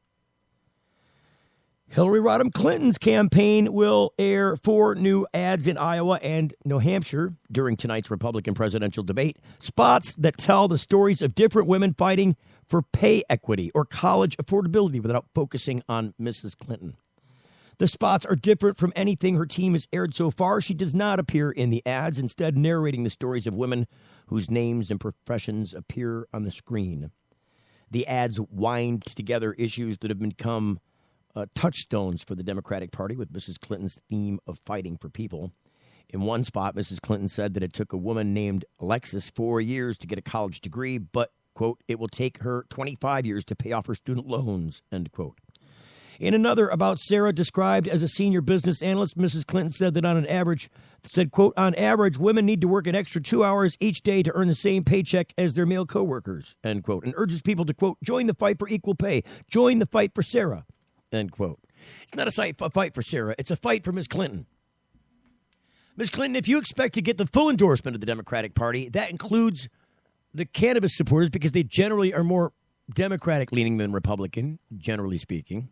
Hillary Rodham Clinton's campaign will air 4 new ads in Iowa and New Hampshire during tonight's Republican presidential debate. Spots that tell the stories of different women fighting for pay equity or college affordability without focusing on Mrs. Clinton. The spots are different from anything her team has aired so far. She does not appear in the ads, instead narrating the stories of women whose names and professions appear on the screen. The ads wind together issues that have become touchstones for the Democratic Party, with Mrs. Clinton's theme of fighting for people. In one spot, Mrs. Clinton said that it took a woman named Alexis 4 years to get a college degree, but, quote, it will take her 25 years to pay off her student loans, end quote. In another about Sarah, described as a senior business analyst, Mrs. Clinton said that quote, on average, women need to work an extra 2 hours each day to earn the same paycheck as their male coworkers, end quote, and urges people to, quote, join the fight for equal pay, join the fight for Sarah. End quote. It's not a fight for Sarah. It's a fight for Ms. Clinton. Ms. Clinton, if you expect to get the full endorsement of the Democratic Party, that includes the cannabis supporters, because they generally are more Democratic-leaning than Republican, generally speaking.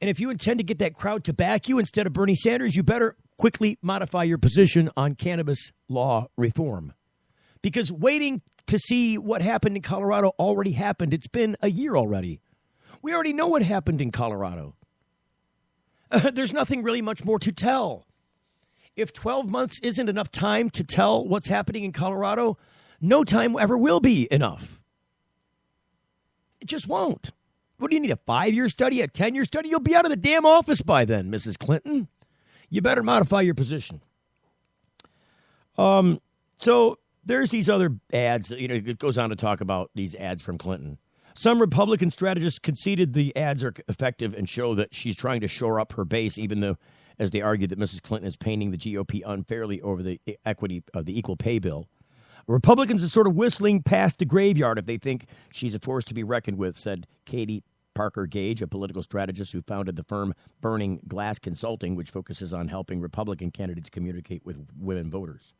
And if you intend to get that crowd to back you instead of Bernie Sanders, you better quickly modify your position on cannabis law reform. Because waiting to see what happened in Colorado already happened. It's been a year already. We already know what happened in Colorado. There's nothing really much more to tell. If 12 months isn't enough time to tell what's happening in Colorado, no time ever will be enough. It just won't. What do you need, a 5-year study, a 10-year study? You'll be out of the damn office by then, Mrs. Clinton. You better modify your position. So there's these other ads. It goes on to talk about these ads from Clinton. Some Republican strategists conceded the ads are effective and show that she's trying to shore up her base, even though, as they argue, that Mrs. Clinton is painting the GOP unfairly over the equity of the equal pay bill. Republicans are sort of whistling past the graveyard if they think she's a force to be reckoned with, said Katie Parker Gage, a political strategist who founded the firm Burning Glass Consulting, which focuses on helping Republican candidates communicate with women voters.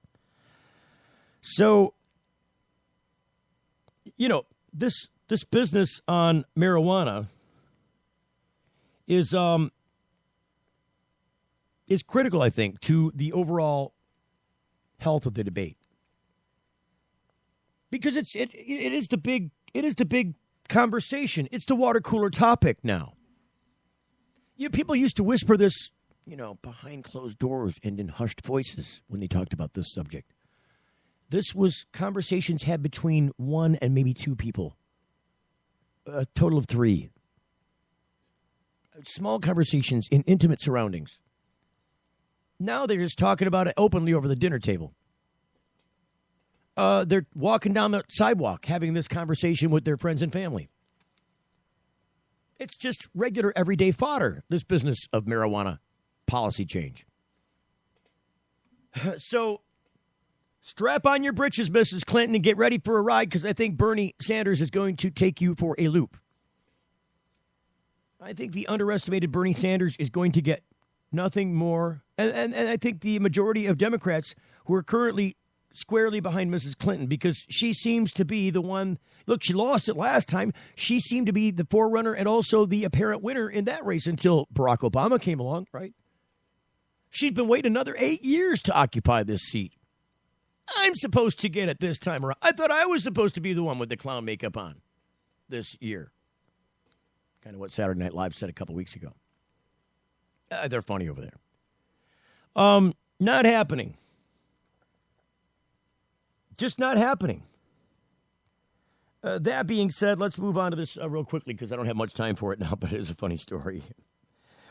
So, this business on marijuana is critical, I think, to the overall health of the debate, because it is the big conversation. It's the water cooler topic now. People used to whisper this, behind closed doors and in hushed voices when they talked about this subject. This was conversations had between 1 and maybe 2 people. A total of 3. Small conversations in intimate surroundings. Now they're just talking about it openly over the dinner table. they're walking down the sidewalk having this conversation with their friends and family. It's just regular, everyday fodder, this business of marijuana policy change. So strap on your britches, Mrs. Clinton, and get ready for a ride, because I think Bernie Sanders is going to take you for a loop. I think the underestimated Bernie Sanders is going to get nothing more. And I think the majority of Democrats who are currently squarely behind Mrs. Clinton, because she seems to be the one. Look, she lost it last time. She seemed to be the forerunner and also the apparent winner in that race until Barack Obama came along, right? She's been waiting another 8 years to occupy this seat. I'm supposed to get it this time around. I thought I was supposed to be the one with the clown makeup on this year. Kind of what Saturday Night Live said a couple weeks ago. They're funny over there. Not happening. Just not happening. That being said, let's move on to this real quickly, because I don't have much time for it now, but it is a funny story.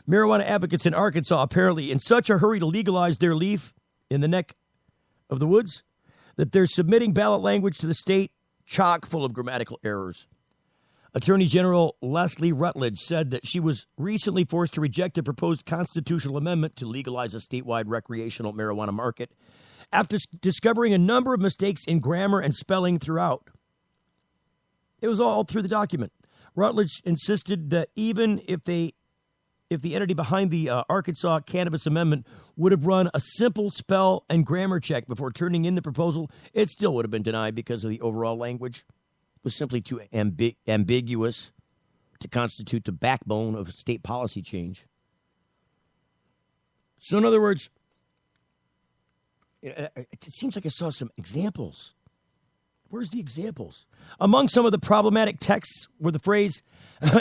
Marijuana advocates in Arkansas apparently in such a hurry to legalize their leaf in the neck of the woods that they're submitting ballot language to the state chock full of grammatical errors. Attorney General Leslie Rutledge said that she was recently forced to reject a proposed constitutional amendment to legalize a statewide recreational marijuana market after discovering a number of mistakes in grammar and spelling throughout. It was all through the document. Rutledge insisted that even if the entity behind the Arkansas Cannabis Amendment would have run a simple spell and grammar check before turning in the proposal, it still would have been denied because of the overall language was simply too ambiguous to constitute the backbone of state policy change. So in other words, it seems like I saw some examples. Where's the examples? Among some of the problematic texts were the phrase,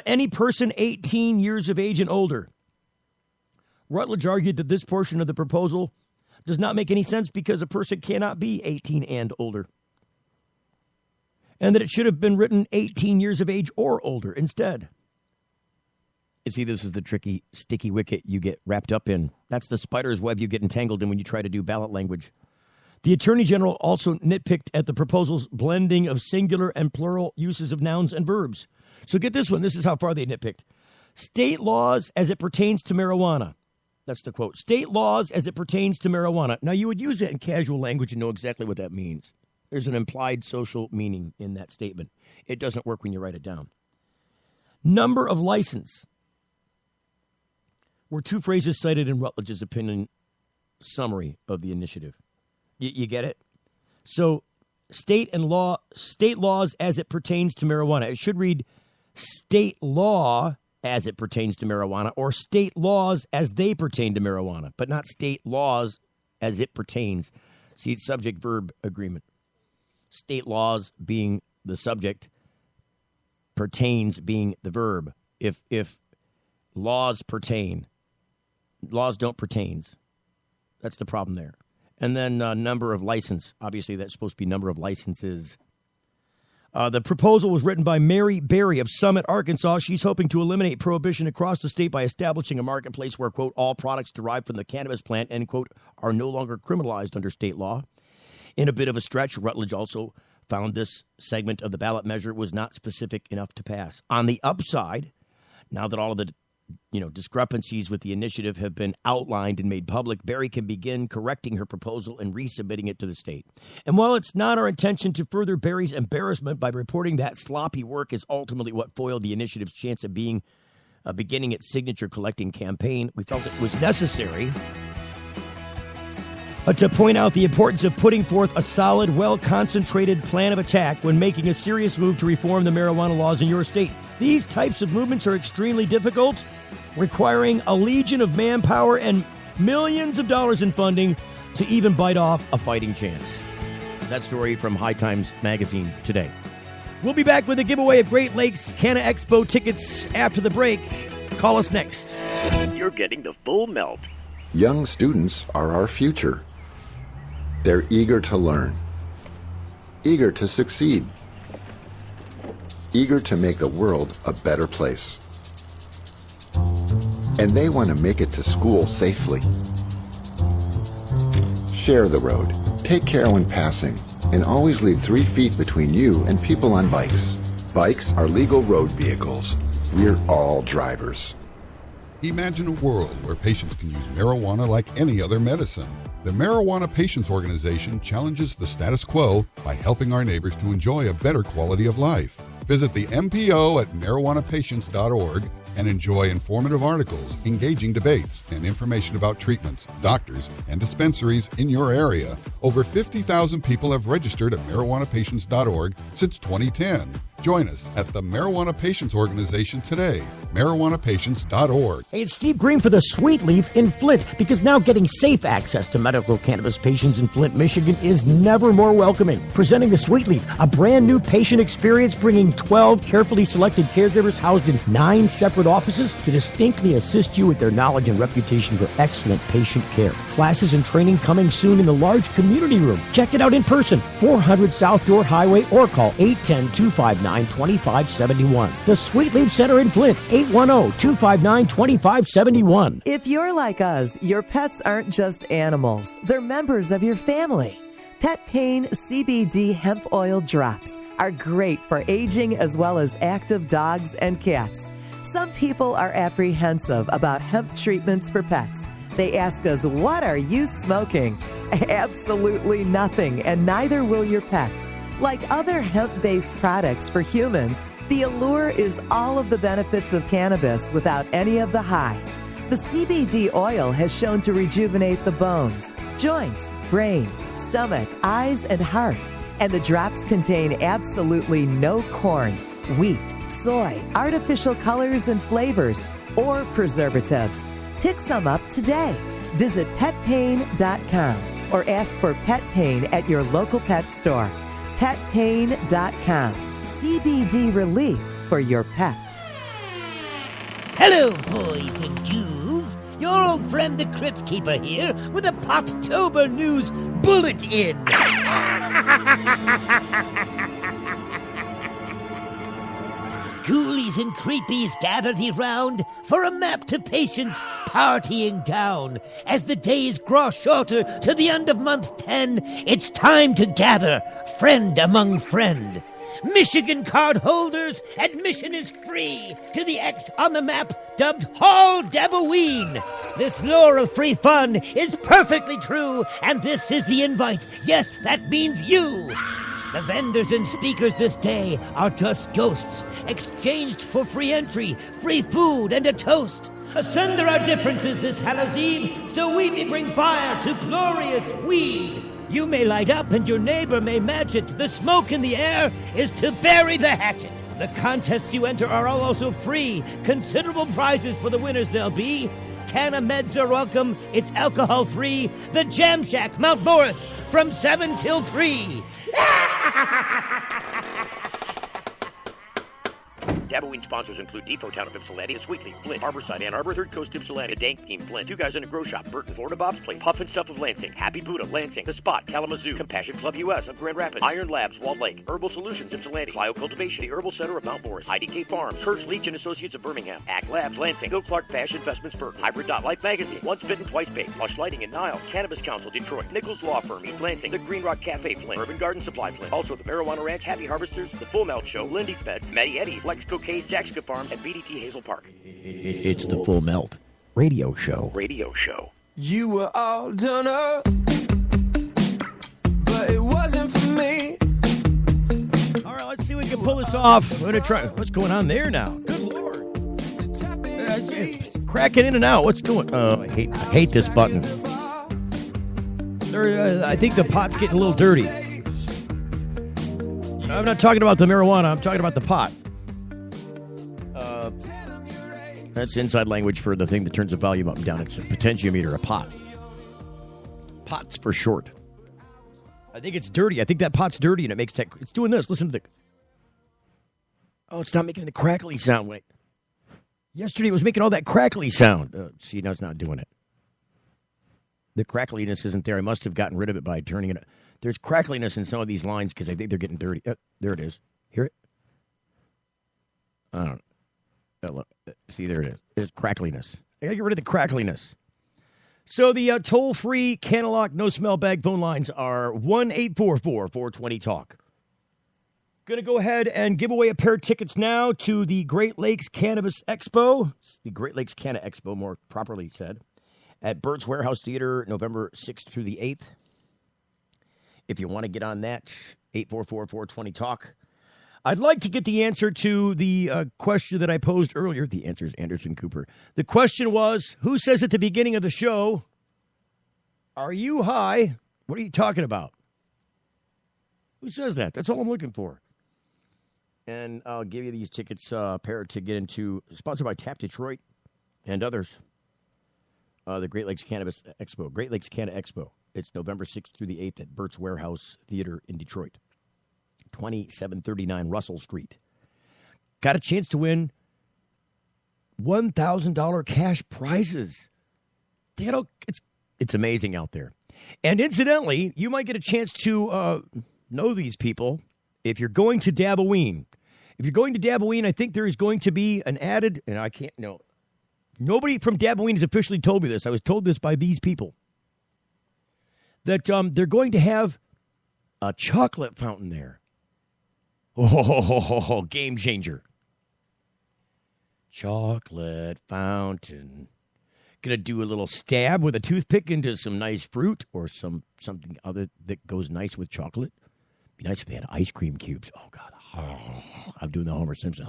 any person 18 years of age and older. Rutledge argued that this portion of the proposal does not make any sense because a person cannot be 18 and older, and that it should have been written 18 years of age or older instead. You see, this is the tricky, sticky wicket you get wrapped up in. That's the spider's web you get entangled in when you try to do ballot language. The Attorney General also nitpicked at the proposal's blending of singular and plural uses of nouns and verbs. So get this one. This is how far they nitpicked. State laws as it pertains to marijuana. That's the quote. State laws as it pertains to marijuana. Now, you would use it in casual language and know exactly what that means. There's an implied social meaning in that statement. It doesn't work when you write it down. Number of license were two phrases cited in Rutledge's opinion summary of the initiative. You get it? So state laws as it pertains to marijuana. It should read state law as it pertains to marijuana, or state laws as they pertain to marijuana, but not state laws as it pertains. See, it's subject-verb agreement. State laws being the subject, pertains being the verb. If laws pertain, laws don't pertains. That's the problem there. And then number of license. Obviously, that's supposed to be number of licenses. The proposal was written by Mary Berry of Summit, Arkansas. She's hoping to eliminate prohibition across the state by establishing a marketplace where, quote, all products derived from the cannabis plant, end quote, are no longer criminalized under state law. In a bit of a stretch, Rutledge also found this segment of the ballot measure was not specific enough to pass. On the upside, now that all of the discrepancies with the initiative have been outlined and made public, Berry can begin correcting her proposal and resubmitting it to the state. And while it's not our intention to further Berry's embarrassment by reporting that sloppy work is ultimately what foiled the initiative's chance of beginning its signature collecting campaign, we felt it was necessary to point out the importance of putting forth a solid, well-concentrated plan of attack when making a serious move to reform the marijuana laws in your state. These types of movements are extremely difficult, requiring a legion of manpower and millions of dollars in funding to even bite off a fighting chance. That story from High Times Magazine today. We'll be back with a giveaway of Great Lakes Canna Expo tickets after the break. Call us next. You're getting the full melt. Young students are our future. They're eager to learn, eager to succeed, eager to make the world a better place. And they want to make it to school safely. Share the road. Take care when passing. and always leave 3 feet between you and people on bikes. Bikes are legal road vehicles. We're all drivers. Imagine a world where patients can use marijuana like any other medicine. The Marijuana Patients Organization challenges the status quo by helping our neighbors to enjoy a better quality of life. Visit the MPO at marijuanapatients.org and enjoy informative articles, engaging debates, and information about treatments, doctors, and dispensaries in your area. Over 50,000 people have registered at marijuanapatients.org since 2010. Join us at the Marijuana Patients Organization today, marijuanapatients.org. Hey, it's Steve Green for the Sweet Leaf in Flint, because now getting safe access to medical cannabis patients in Flint, Michigan is never more welcoming. Presenting the Sweet Leaf, a brand new patient experience bringing 12 carefully selected caregivers housed in 9 separate offices to distinctly assist you with their knowledge and reputation for excellent patient care. Classes and training coming soon in the large community room. Check it out in person, 400 South Door Highway, or call 810-259-2571. The Sweet Leaf Center in Flint, 810-259-2571. If you're like us, your pets aren't just animals. They're members of your family. Pet Pain CBD hemp oil drops are great for aging as well as active dogs and cats. Some people are apprehensive about hemp treatments for pets. They ask us, what are you smoking? Absolutely nothing, and neither will your pet. Like other hemp-based products for humans, the allure is all of the benefits of cannabis without any of the high. The CBD oil has shown to rejuvenate the bones, joints, brain, stomach, eyes, and heart. And the drops contain absolutely no corn, wheat, soy, artificial colors and flavors, or preservatives. Pick some up today. Visit petpain.com or ask for Pet Pain at your local pet store. Petpain.com. CBD relief for your pets. Hello, boys and ghouls. Your old friend the Crypt Keeper here with a Pottober News Bulletin. Ghoulies and creepies gathered around for a map to patients partying down. As the days grow shorter to the end of month 10, it's time to gather, friend among friend. Michigan card holders, admission is free to the X on the map dubbed Hall Deboween. This lure of free fun is perfectly true, and this is the invite. Yes, that means you. The vendors and speakers this day are just ghosts, exchanged for free entry, free food, and a toast. Asunder our differences this Hallows Eve, so we may bring fire to glorious weed. You may light up and your neighbor may match it. The smoke in the air is to bury the hatchet. The contests you enter are all also free. Considerable prizes for the winners there'll be. Canna meds are welcome. It's alcohol free. The Jam Shack, Mount Morris, from 7 till 3. Deboween sponsors include Depot Town of Ypsilanti, Sweetleaf, Flint, Harborside, Ann Arbor, Third Coast, Ypsilanti, Dank Team, Flint, Two Guys in a Grow Shop, Burton, Florida Bob's Place, Puff and Stuff of Lansing, Happy Buddha, Lansing, The Spot, Kalamazoo, Compassion Club US of Grand Rapids, Iron Labs, Walled Lake, Herbal Solutions, Ypsilanti, Biocultivation, the Herbal Center of Mount Morris, IDK Farms, Kurtz Leach and Associates of Birmingham, Act Labs, Lansing, Bill Clark Fashion Investments, Burton, Hybrid.Life Magazine, Once Bitten, Twice Baked, Lush Lighting in Niles, Cannabis Council, Detroit, Nichols Law Firm, East Lansing, The Green Rock Cafe, Flint, Urban Garden Supply, Flint, also the Marijuana Ranch, Happy Harvesters, The Full Melt Show, Lindy's Bed, Matty Eddie, Flex Cocaine, Saxka Farm, and BDT Hazel Park. It's the Full Melt Radio Show. Radio Show. You were all done up, but it wasn't for me. All right, let's see if we can pull this off. We're going to try. What's going on there now? Good Lord. Cracking in and out. What's going on? I hate this button. I think the pot's getting a little dirty. I'm not talking about the marijuana. I'm talking about the pot. That's inside language for the thing that turns the volume up and down. It's a potentiometer, a pot. Pot's for short. I think it's dirty. I think that pot's dirty, and it makes tech. It's doing this. Listen to the. Oh, it's not making the crackly sound. Wait. Yesterday it was making all that crackly sound. See, now it's not doing it. The crackliness isn't there. I must have gotten rid of it by turning it. There's crackliness in some of these lines because I think they're getting dirty. There it is. Hear it? I don't know. Look. See, there it is. There's crackliness. I got to get rid of the crackliness. So the toll-free Canalock no-smell bag phone lines are 1-844-420-TALK. Going to go ahead and give away a pair of tickets now to the Great Lakes Cannabis Expo, the Great Lakes Canna Expo, more properly said, at Burt's Warehouse Theater, November 6th through the 8th. If you want to get on that, 844-420-TALK. I'd like to get the answer to the question that I posed earlier. The answer is Anderson Cooper. The question was, who says at the beginning of the show, "Are you high?" What are you talking about? Who says that? That's all I'm looking for. And I'll give you these tickets, pair to get into, sponsored by Tap Detroit and others. The Great Lakes Cannabis Expo, Great Lakes Canna Expo. It's November 6th through the 8th at Burt's Warehouse Theater in Detroit. 2739 Russell Street. Got a chance to win $1,000 cash prizes. It's amazing out there. And incidentally, you might get a chance to know these people if you're going to Dabbaween. If you're going to Dabbaween, I think there is going to be an added, and I can't know. Nobody from Dabbaween has officially told me this. I was told this by these people. That they're going to have a chocolate fountain there. Oh, game changer. Chocolate fountain. Gonna do a little stab with a toothpick into some nice fruit or something other that goes nice with chocolate. Be nice if they had ice cream cubes. Oh, God. I'm doing the Homer Simpson.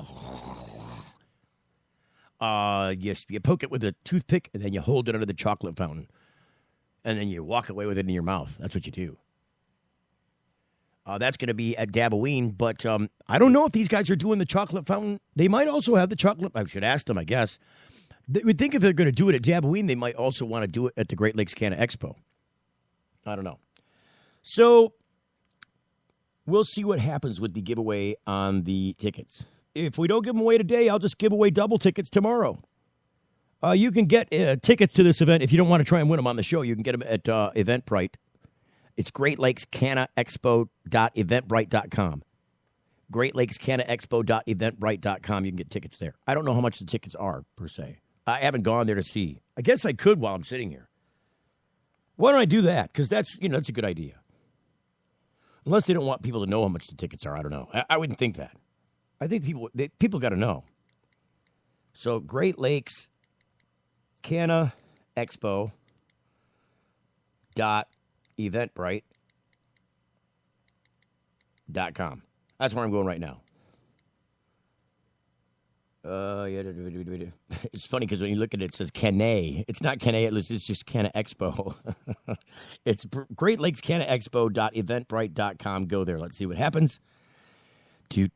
Yes, you poke it with a toothpick, and then you hold it under the chocolate fountain. And then you walk away with it in your mouth. That's what you do. That's going to be at Dabbaween, but I don't know if these guys are doing the chocolate fountain. They might also have the chocolate. I should ask them, I guess. They would think if they're going to do it at Dabbaween, they might also want to do it at the Great Lakes Canna Expo. I don't know. So we'll see what happens with the giveaway on the tickets. If we don't give them away today, I'll just give away double tickets tomorrow. You can get tickets to this event. If you don't want to try and win them on the show, you can get them at Eventbrite. It's GreatLakesCannaExpo.eventbrite.com. GreatLakesCannaExpo.eventbrite.com. You can get tickets there. I don't know how much the tickets are, per se. I haven't gone there to see. I guess I could while I'm sitting here. Why don't I do that? Because that's a good idea. Unless they don't want people to know how much the tickets are. I don't know. I wouldn't think that. I think people got to know. So Great Lakes Canna Expo .eventbrite.com. That's where I'm going right now. It's funny because when you look at it, it says Canna. It's not Canna, it's just Canna Expo. It's Great Lakes Canna Expo.eventbrite.com. Go there. Let's see what happens. The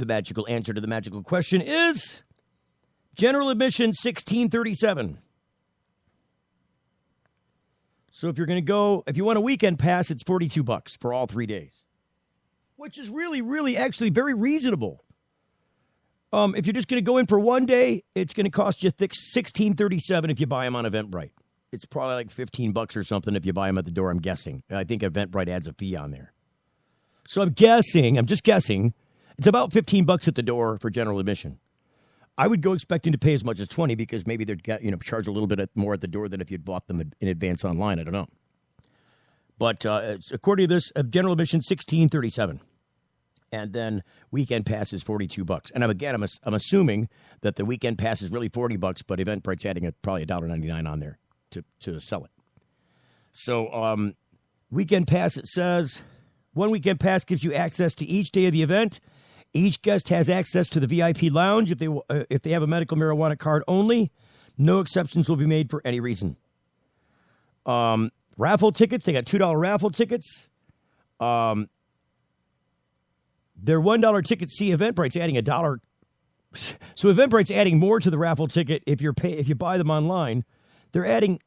magical answer to the magical question is general admission 1637. So if you're going to go, if you want a weekend pass, it's $42 for all 3 days, which is really, really actually very reasonable. If you're just going to go in for one day, it's going to cost you $1637 if you buy them on Eventbrite. It's probably like $15 or something if you buy them at the door, I'm guessing. I think Eventbrite adds a fee on there. So I'm just guessing, it's about $15 at the door for general admission. I would go expecting to pay as much as $20 because maybe they'd charge a little bit more at the door than if you'd bought them in advance online. I don't know. But according to this, general admission $1637, and then weekend pass is $42. And I'm assuming that the weekend pass is really $40, but Eventbrite's adding probably $1.99 on there to sell it. So weekend pass, it says, one weekend pass gives you access to each day of the event. Each guest has access to the VIP lounge if they have a medical marijuana card only. No exceptions will be made for any reason. Raffle tickets, they got $2 raffle tickets. Their $1 tickets, see, Eventbrite's adding $1. So Eventbrite's adding more to the raffle ticket if you buy them online. They're adding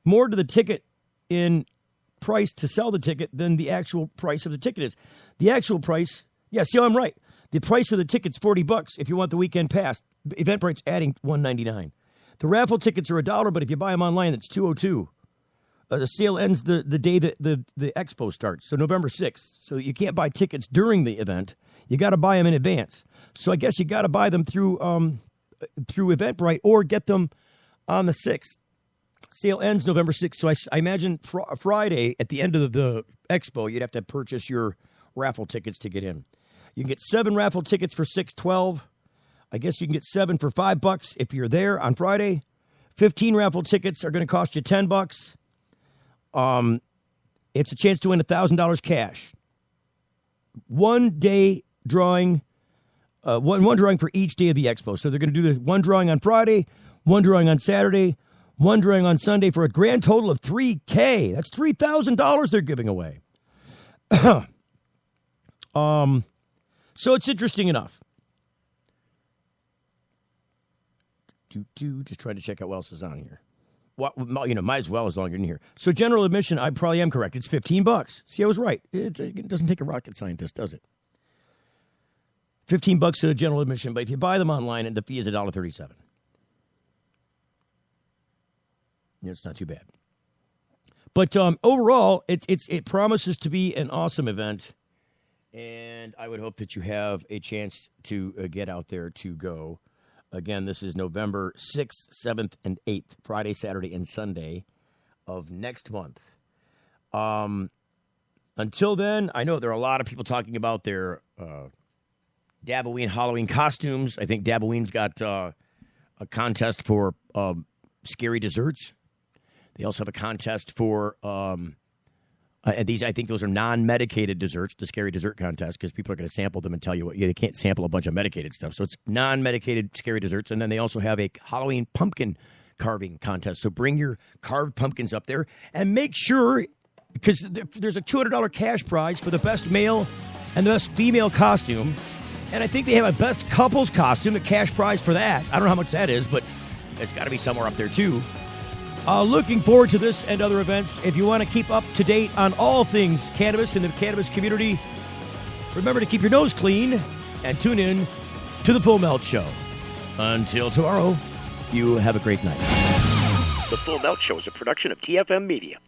more to the ticket in price to sell the ticket than the actual price of the ticket is. The actual price, I'm right. The price of the ticket's $40 if you want the weekend pass. Eventbrite's adding $1.99. The raffle tickets are $1, but if you buy them online, it's $2.02. The sale ends the day that the expo starts, so November 6th. So you can't buy tickets during the event. You got to buy them in advance. So I guess you got to buy them through Eventbrite or get them on the 6th. Sale ends November 6th, so I imagine Friday at the end of the expo, you'd have to purchase your raffle tickets to get in. You can get 7 raffle tickets for $6.12. I guess you can get 7 for $5 if you're there on Friday. 15 raffle tickets are going to cost you $10. It's a chance to win $1,000 cash. One day drawing, one drawing for each day of the expo. So they're going to do the one drawing on Friday, one drawing on Saturday, one drawing on Sunday for a grand total of $3,000. That's $3,000 they're giving away. So it's interesting enough. Just trying to check out what else is on here. Might as well as long as you're in here. So general admission, I probably am correct. It's $15. See, I was right. It doesn't take a rocket scientist, does it? $15 to the general admission, but if you buy them online, the fee is $1.37. It's not too bad. But overall, it promises to be an awesome event, and I would hope that you have a chance to get out there to go. Again, this is November 6th, 7th, and 8th, Friday, Saturday, and Sunday of next month. Until then, I know there are a lot of people talking about their Dabboween Halloween costumes. I think Dabboween's got a contest for scary desserts. They also have a contest for these. I think those are non-medicated desserts, the scary dessert contest, because people are going to sample them and tell you they can't sample a bunch of medicated stuff. So it's non-medicated scary desserts. And then they also have a Halloween pumpkin carving contest. So bring your carved pumpkins up there and make sure, because there's a $200 cash prize for the best male and the best female costume. And I think they have a best couples costume, the cash prize for that. I don't know how much that is, but it's got to be somewhere up there too. Looking forward to this and other events. If you want to keep up to date on all things cannabis in the cannabis community, remember to keep your nose clean and tune in to The Full Melt Show. Until tomorrow, you have a great night. The Full Melt Show is a production of TFM Media.